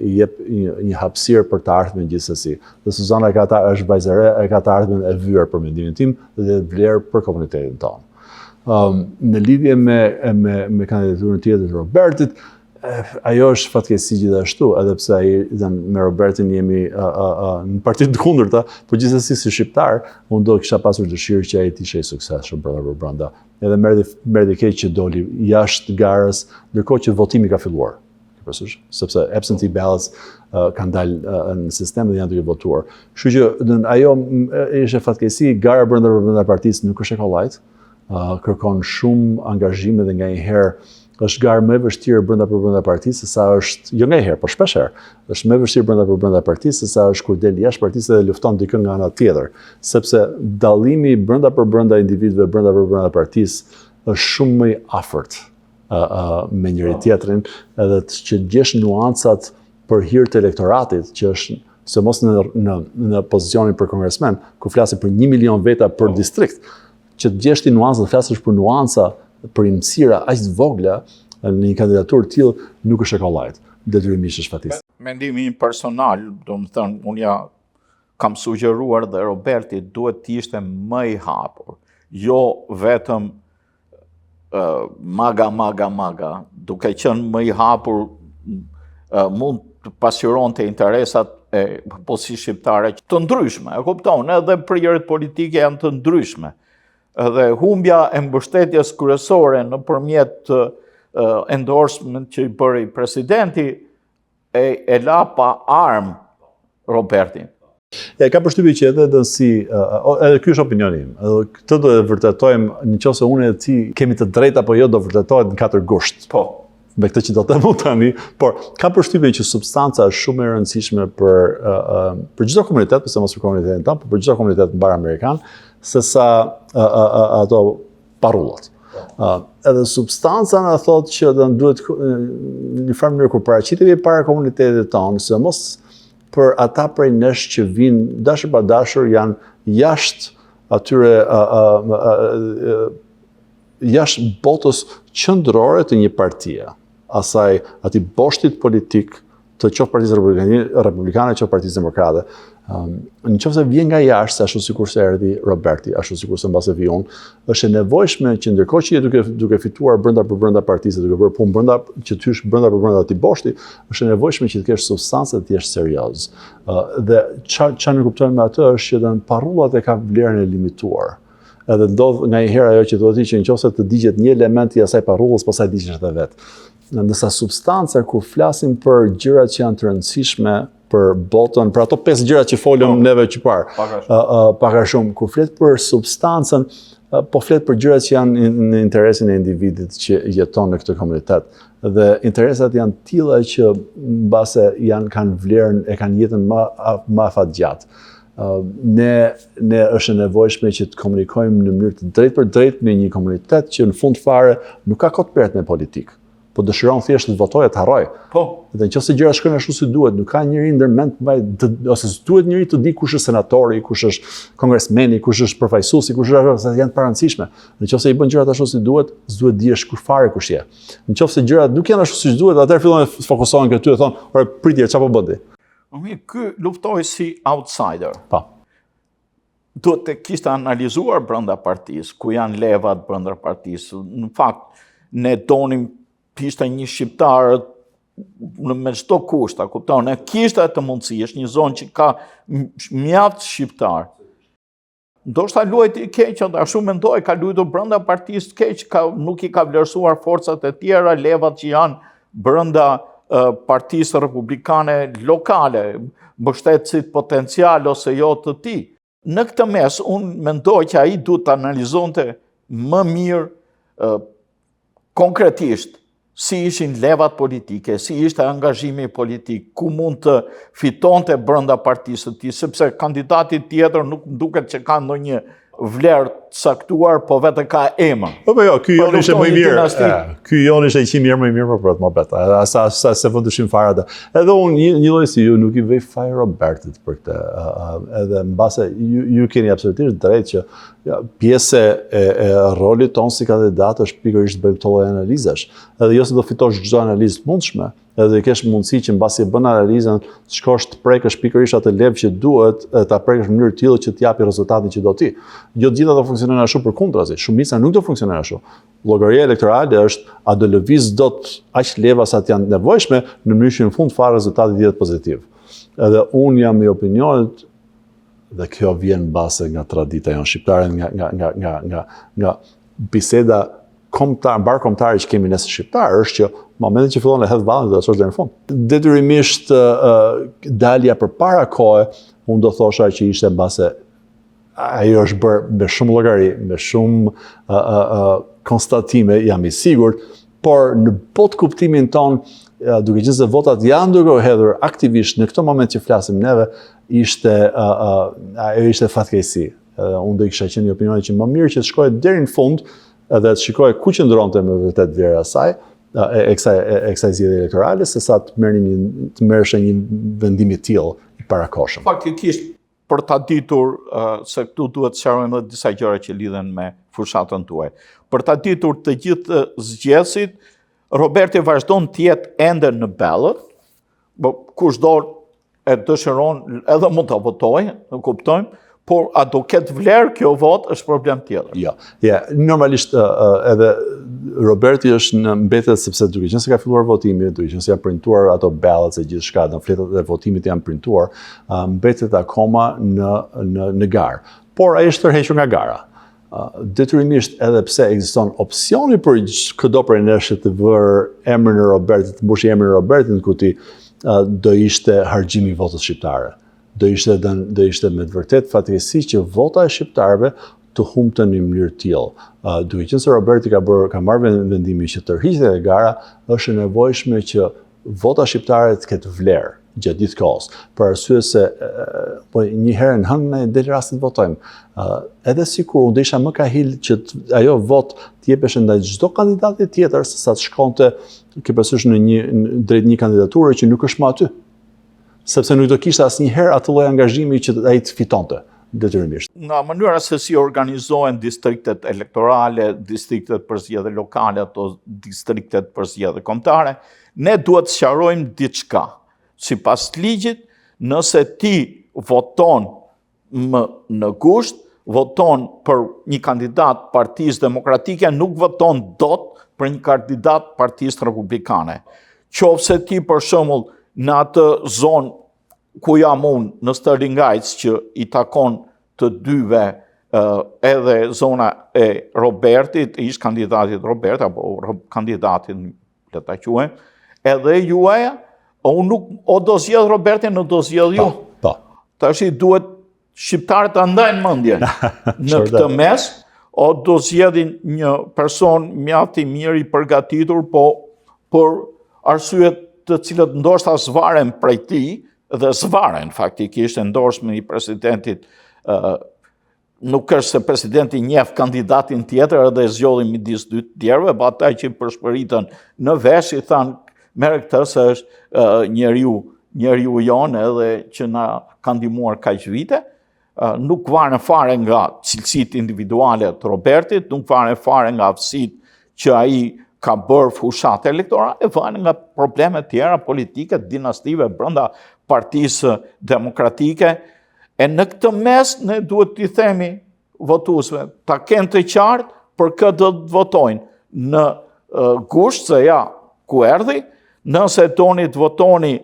i jep një hapësirë për të ardhmen gjithsesi. Dhe Suzana është vajzare, e ka të ardhmen e vyer për mendimin tim dhe vlerë për komunitetin tonë. Në lidhje me kandidaturën tjetër të Robertit, ajo është fatkeqësi gjithashtu, edhe pse me Robertin jemi në partitë të kundërta, por gjithsesi si shqiptar, unë do kisha pasur dëshirë që ai të ishte i suksesshëm brenda. Edhe merri keq që doli jashtë garës, ndërkohë që votimi ka filluar. Sepse absentee ballots kanë dalë në sistem dhe janë duke votuar. Kështu që ajo ishte fatkeqësi, gara brenda partisë nuk është e kollajt. Kërkon shumë angazhim dhe nganjëherë është garë më e vështirë brenda partisë se sa është, jo nganjëherë, por shpeshherë, është më e vështirë brenda partisë se sa është kur del jashtë partisë dhe lufton dikën nga ana tjetër, sepse dallimi brenda individëve brenda partisë është shumë më i afërt me njëri tjetrin, edhe që gjesh nuancat për hir të elektoratit, që është se mos në pozicionin për kongresmen, ku flasim për 1 milion veta për distrikt, që të gjesh ti nuanca, të flasësh për nuanca, për imësira aq të vogla në një kandidaturë të tillë nuk është e kollajt. Detyrimisht është fatkeqësi. Mendimi personal, domethënë, unë kam sugjeruar dhe Roberti duhet të ishte më i hapur. Jo vetëm maga, duke qenë më i hapur, mund të pasqyronte interesat e popullsisë shqiptare të ndryshme. E kupton, edhe prirjet politike janë të ndryshme. Dhe humbja e mbështetjes kryesore nëpërmjet endorsement që i bëri presidenti e la pa armë Robertin. Ka përshtypje që edhe ky është opinioni im. Këtë do e vërtetojmë nëse unë e ti kemi të drejtë apo jo, do vërtetohet në 4 gusht. Po. Me këtë që do të them tani, por ka përshtypje që substanca është shumë e rëndësishme për çdo komunitet, pse mos për komunitetin tonë, por për çdo komunitet mbar amerikan, se sa ato parullat. Edhe substanca na thotë që duhet në një mënyrë kur paraqitemi para komunitetit tonë, sidomos për ata prej nesh që vinë dashur pa dashur janë jashtë atyre jashtë botës qendrore të një partie, atij boshtit politik të qoftë Partisë Republikane, qoftë Partisë Demokrate. Nëse vjen nga jashtë, ashtu sikur se erdhi Roberti, ashtu sikur se mbase vi unë, është e nevojshme që ndërkohë që je duke fituar brenda partisë, duke bërë punë që ty është brenda atij boshti, është e nevojshme që të kesh substancë dhe të jesh serioz. Dhe çfarë ne kuptojmë me atë është që parrullat e ka vlerën e limituar. Edhe ndodh nganjëherë ajo që duhet që nëse të digjet një element i asaj parrullës, pastaj digjesh edhe vet. Ndërsa substanca, kur flasim për gjërat që janë të rëndësishme për botën, për ato 5 gjëra që folëm neve që parë. Pak a shumë. Kur flet për substancën, po flet për gjërat që janë në interesin e individit që jeton në këtë komunitet. Dhe interesat janë tilla që mbase kanë vlerën, e kanë jetën më afatgjatë. Ne është e nevojshme që të komunikojmë në mënyrë të drejtë për drejtë me një komunitet që në fund fare nuk ka kot peret me politikë, po dëshiron thjesht të votojë të harrojë. Po. Dhe nëse gjërat shkojnë ashtu si duhet, nuk ka njëri ndërmend ose duhet njëri të di kush është senatori, kush është kongresmeni, kush është përfaqësuesi, kush është janë të parancishme. Nëse i bën gjërat ashtu si duhet, s'duhet dihesh kur fare kush je. Nëse gjërat nuk janë ashtu siç duhet, atëherë fillojnë të fokusohen këtu e thonë, "Ore, pritje, çfarë po bën ti?" Ky luftoi si outsider. Po. Duhet të kishte analizuar brenda partisë, ku janë levat brenda partisë. Në fakt, ne donim ishte një shqiptar me çdo kusht, a kupton? Ne kishte atë mundësi, është një zonë që ka mjaft shqiptar. Ndoshta luajti i keq, ashtu mendoj, ka luajtur brenda partisë keq, nuk i ka vlerësuar forcat e tjera, levat që janë brenda partisë republikane lokale, mbështetësit potencial ose jo të tij. Në këtë mes, unë mendoj që ai duhet të analizonte më mirë konkretisht si ishin levat politike, si ishte angazhimi politik, ku mund të fitonte brenda partisë të tij, sepse kandidati tjetër nuk duket që ka ndonjë vlerë të saktuar, po vetë ka emër. Po jo, ky Jon ishte më i mirë. Ky Jon ishte 100 herë më i mirë për atë mohabet. Sa se vë dyshim fare atë. Edhe unë një lloj si ju nuk i vej faj Robertit për këtë. Edhe mbase ju keni absolutisht drejt që pjesë e rolit tonë si kandidat është pikërisht të bëjmë këto lloj analizash. Edhe jo se do fitosh çdo analizë të mundshme, edhe kesh mundësi që mbasi e bën analizën, të shkosh të prekësh pikërisht atë lev që duhet, ta prekësh në mënyrë tillë që të japi rezultatin që do ti. Jo të gjitha do funksionojnë ashtu përkundrazi, shumica nuk do funksionojnë ashtu. Llogaria elektorale është a do lëviz dot aq leva sa të janë nevojshme në mënyrë që në fund fare rezultati të jetë pozitiv. Edhe unë jam i opinionit, dhe kjo vjen mbase nga tradita jonë shqiptare, nga biseda mbar kombëtare që kemi nëse shqiptarë, është që momentin që fillon e hedh vallën do të çosh deri në fund. Detyrimisht dalja përpara kohe, unë do thosha që ishte mbase ajo është bërë me shumë llogari, me shumë konstatime, jam i sigurt, por në botë kuptimin ton, duke qenë se votat janë duke u hedhur aktivisht në këtë moment që flasim neve, ajo ishte fatkeqësi. Unë do kisha qenë i opinionit që më mirë që të shkojë deri në fund edhe të shikojë ku qëndronte me vërtet vlera e saj, e kësaj zgjedhje elektorale, se sa të merreshe një vendim i tillë i parakohshëm. Faktikisht, për ta ditur se këtu duhet të sqarojmë edhe disa gjëra që lidhen me fushatën tuaj. Për ta ditur të gjithë zgjedhësit, Roberti vazhdon të jetë ende në ballot, kushdo e dëshiron edhe mund ta votojë, e kuptojmë, por a do ketë vlerë kjo votë është problem tjetër. Jo, normalisht edhe Roberti është në mbetjet sepse duke qenë se ka filluar votimi, duke qenë se janë printuar ato ballots e gjithçka, në fletat e votimit janë printuar, mbetet akoma në garë. Por ai është tërhequr nga gara. Detyrimisht edhe pse ekziston opsioni për çdo prej nesh të vërë emrin e Robertit, të mbushë emrin e Robertit në kuti, do ishte harxhimi i votës shqiptare. Do ishte me të vërtet fatkeqësi që vota e shqiptarëve të humbte në mënyrë tillë. Duke qenë se Roberti ka marrë vendimin që tërhiqet e gara, është e nevojshme që vota shqiptare të ketë vlerë gjatë gjithë kohës. Për arsye se një herë në hënë ne del rasti të votojmë. Edhe sikur unë do isha më kahil që ajo votë të jepesh ndaj çdo kandidati tjetër se sa të shkonte ke parasysh drejt një kandidature që nuk është më aty. Sepse nuk do kishte asnjëherë atë lloj angazhimi që ai të fitonte detyrimisht. Nga mënyra se si organizohen distriktet elektorale, distriktet për zgjedhje lokale, ato distriktet për zgjedhje kombëtare, ne duhet të sqarojmë diçka. Sipas ligjit, nëse ti voton në gusht, voton për një kandidat Partisë Demokratike, nuk voton dot për një kandidat Partisë Republikane. Qofse ti për shembull në atë zonë ku jam unë në Sterling Heights që i takon të dyve edhe zona e Robertit, ish kandidatit Robert, apo kandidatin le ta quajmë, edhe juaja, o do zgjedh Robertin, o do zgjedh ju. Tash i duhet shqiptarët të ndajnë mendjen në këtë mes, o do zgjedhin një person mjaft i mirë i përgatitur, po për arsyet të cilët ndoshta zvaren prej tij dhe zvaren faktikisht endorsement i presidentit. Nuk është se presidenti njeh kandidatin tjetër edhe zgjodhi midis dy tjerëve, pa ata që përshpëritën në vesh i thanë merr këtë se është njeriu jonë edhe që na ka ndihmuar kaq vite. Nuk varen fare nga cilësitë individuale të Robertit, nuk varen fare nga aftësitë që ai ka bërë fushat elektorale, varen nga probleme tjera politike, dinastive brenda Partisë Demokratike. E në këtë mes ne duhet t'i themi votuesve, ta kenë të qartë për këtë do të votojnë në gusht se ja ku erdhi, nëse doni të votoni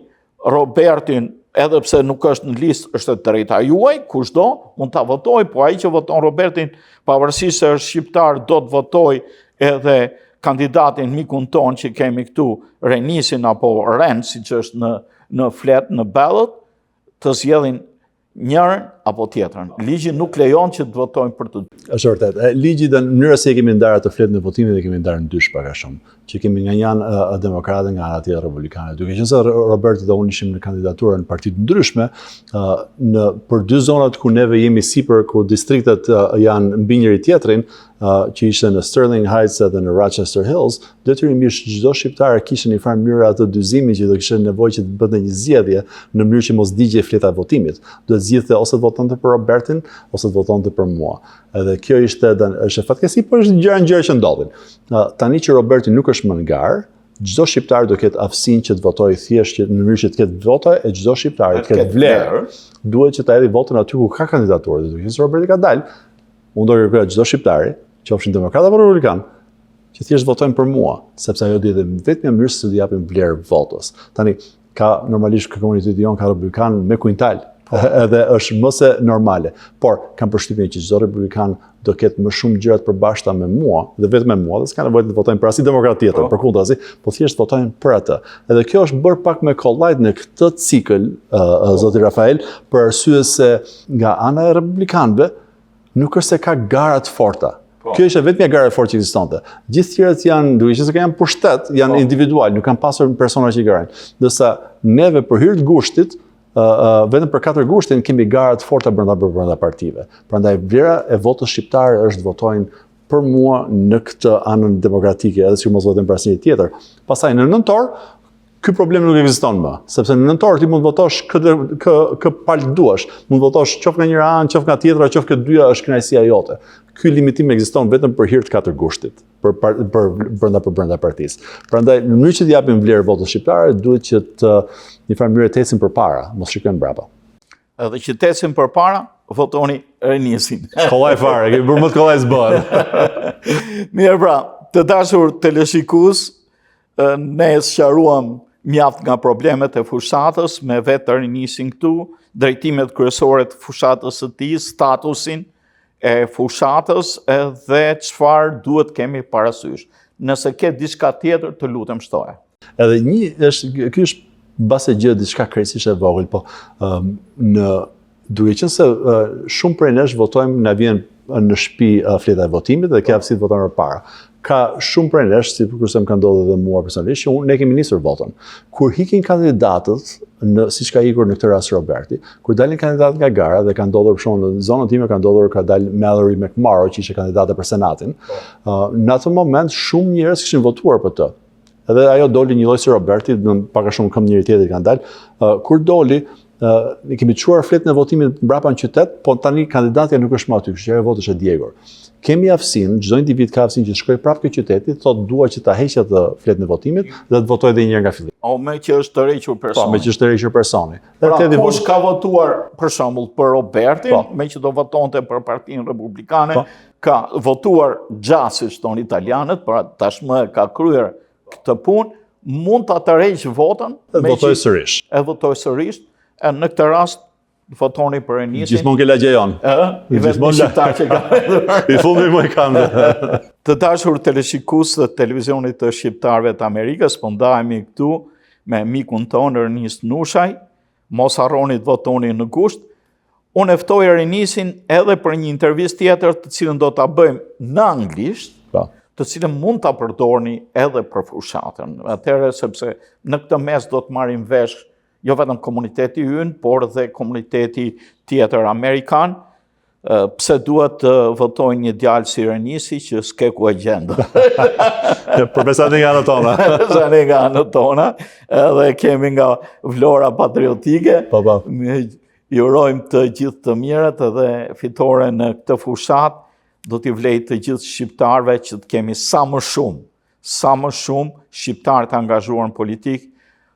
Robertin, edhe pse nuk është në listë, është e drejta juaj, kushdo mund ta votoj, po ai që voton Robertin, pavarësisht se është shqiptar, do të votoj edhe kandidatin mikun ton që kemi këtu, Renisin apo Ren, siç është në flet, në ballot, të zgjedhin njërën apo tjetrën. Ligji nuk lejon që të votojnë për të dy. Është vërtet. Ligji dhe mënyra se kemi ndarë atë fletë në votimit dhe kemi ndarë në dysh pak a shumë. Që kemi nga janë demokratë nga ana tjetër republikane. Duke qenë se Roberti dhe unë ishim në kandidatura në partitë ndryshme, për dy zonat ku neve jemi sipër, ku distriktet janë mbi njëri tjetrin, që ishte në Sterling Heights dhe në Rochester Hills, detyrimisht çdo shqiptar kishte një farë mënyrë atë dyzimi që do kishte nevojë që të bënte një zgjedhje në mënyrë që mos digje fleta e votimit. Duhet zgjidhte ose të votonte për Robertin ose të votonte për mua. Edhe kjo është fatkeqësi, por është gjëra që ndodhin. Tani që Roberti nuk është më në garë, çdo shqiptar do ketë aftësinë që të votojë thjesht në mënyrë që të ketë vota, e çdo shqiptar të ketë vlerë, duhet që ta hedhë votën aty ku ka kandidaturë. Duke qenë se Roberti ka dalë, unë do kërkoja çdo shqiptari, qofshin demokrat apo republikan, që thjesht votojnë për mua, sepse ajo dihet vetëm mënyrë se të japim vlerë votës. Tani normalisht komuniteti jon ka republikan me kuintal, edhe është më se normale, por kam përshtypjen që çdo republikan do ketë më shumë gjëra të përbashkëta me mua, dhe vetëm me mua, dhe s'ka nevojë të votojnë për asnjë demokrat tjetër, përkundrazi, po thjesht votojnë për atë. Edhe kjo është bërë pak me kollajt në këtë cikël, zoti Rafael, për arsye se nga ana e republikanëve nuk është se ka gara të forta. Kjo ishte vetëm gara e fortë që ekzistonte. Gjithë tjerët janë, duke qenë se janë pushtet, janë individual, nuk kanë pasur persona që i garojnë. Ndërsa neve për hir të gushtit, vetëm për 4 gushtin kemi gara të forta brenda partive. Prandaj vlera e votës shqiptare është të votojnë për mua në këtë anën demokratike, edhe si mos votojnë për asnjë tjetër. Pastaj në nëntor, ky problem nuk ekziston më, sepse në nëntor ti mund të votosh kë palë duash, mund të votosh qoftë nga njëra anë, qoftë nga tjetra, qoftë këtë dyja është kënaqësia jote. Ky limitim ekziston vetëm për hir të 4 gushtit, brenda partisë. Prandaj në mënyrë që të japim vlerë votës shqiptare, duhet që të një farë mënyrë të ecim përpara, mos shikojmë mbrapa. Edhe që të ecim përpara, votoni Renisin. Kollaj fare, kemi bërë më të kollaj s'bën. Mirë pra, të dashur teleshikues, ne sqaruam mjaft nga problemet e fushatës, me vetë Renisin këtu, drejtimet kryesore të fushatës së tij, statusin e fushatës dhe çfarë duhet kemi parasysh. Nëse ke diçka tjetër, të lutem shtoje. Edhe ky është mbase gjë diçka krejtësisht e vogël, po duke qenë se shumë prej nesh votojmë, na vjen në shtëpi fleta e votimit dhe ke aftësi të votojmë përpara. Ka shumë prej nesh, si kurse më ka ndodhur edhe mua personalisht, që ne kemi nisur votën. Kur hikin kandidatët, siç ka ikur në këtë rast Roberti, kur dalin kandidatët nga gara dhe ka ndodhur për shembull në zonën time ka dalë Mallory McMorrow, që ishte kandidate për senatin. Në atë moment shumë njerëz kishin votuar për të. Edhe ajo doli një lloj si Roberti, pak a shumë këmbë njëri tjetrit kanë dalë. Kur doli, ne kemi çuar fletën e votimit mbrapa në qytet, po tani kandidatja nuk është më aty, kështu që ajo votë është e djegur. Kemi aftësinë, çdo individ ka aftësinë që të shkojë prapë këtë qyteti, thotë dua që ta heqë atë fletën e votimit dhe të votojë edhe një herë nga fillimi. O me që është të rrequr personi. Po, me që është të rrequr personi. Pra, kush ka votuar për shembull për Robertin, me që do votonte për Partinë Republikane, ka votuar gjasë siç thon italianët, pra tashmë ka kryer këtë punë, mund ta tërheqë votën, e votojë sërish. E në këtë rast votoni për Renisin. Gjithmonë ke lagje jon. I vetëm shqiptar që ka. I fundi më i kanë. Të dashur teleshikues të televizionit të shqiptarëve të Amerikës, po ndahemi këtu me mikun tonë Renis Nushaj, mos harroni të votoni në gusht. Unë ftoj Renisin edhe për një intervistë tjetër të cilën do ta bëjmë në anglisht, të cilën mund ta përdorni edhe për fushatën. Atëherë sepse në këtë mes do të marrim vesh jo vetëm komuniteti ynë, por dhe komuniteti tjetër amerikan. Pse duhet të votojnë një djalë si Renisi që s'ke ku e gjendë. Përvesa nga anët tona. Përvesa nga anët tona, edhe kemi nga vlora patriotike. I urojmë të gjithë të mirët edhe fitore në këtë fushat, do t'i vlej të gjithë shqiptarëve që të kemi sa më shumë shqiptarë të angazhuar në politikë,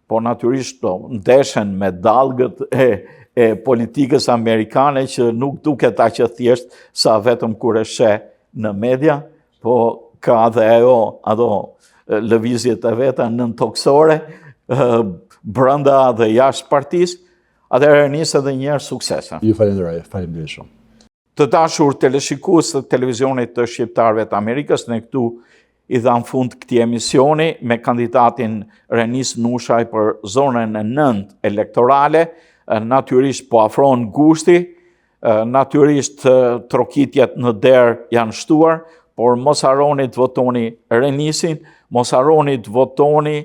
po natyrisht ndeshen me dallgët e politikës amerikane që nuk duket aq e thjesht sa vetëm kur e sheh në media, po ka dhe ato lëvizjet e veta nëntoksore brenda dhe jashtë partisë. Atëherë nis edhe një herë suksese. Ju falenderoj, faleminderit shumë. Të dashur teleshikues të televizionit të shqiptarëve të Amerikës, ne këtu i dham fund këtij emisioni me kandidatin Renis Nushaj për zonën e 9 elektorale. Natyrisht po afrohen gushti, natyrisht trokitjet në derë janë shtuar, por mos harroni të votoni Renisin, mos harroni të votoni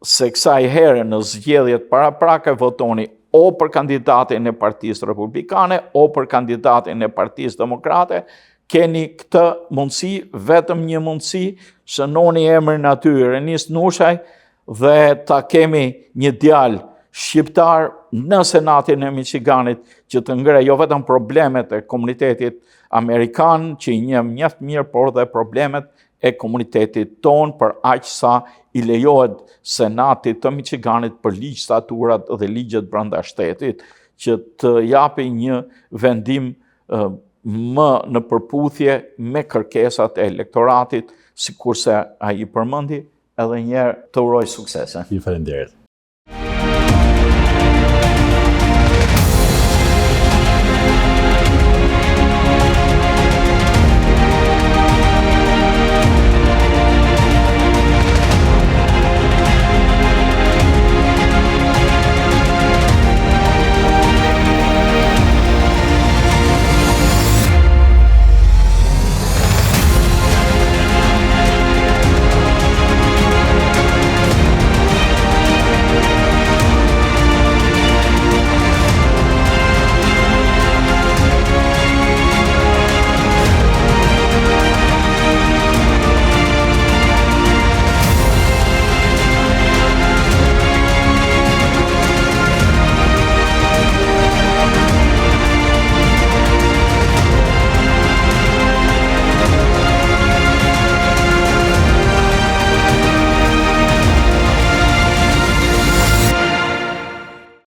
se kësaj herë në zgjedhjet paraprake votoni o për kandidatin e Partisë Republikane o për kandidatin e Partisë Demokrate. Keni këtë mundësi, vetëm një mundësi, shënoni emrin aty Renis Nushaj dhe ta kemi një djalë shqiptar në Senatin e Michiganit që të ngre jo vetëm problemet e komunitetit amerikan që i njeh mjaft mirë, por dhe problemet e komunitetit ton për aq sa i lejohet Senatit të Michiganit për ligj, staturat dhe ligjet brenda shtetit që të japi një vendim më në përputhje me kërkesat e elektoratit, sikurse ai i përmendi. Edhe një herë të uroj suksese. Ju falenderoj.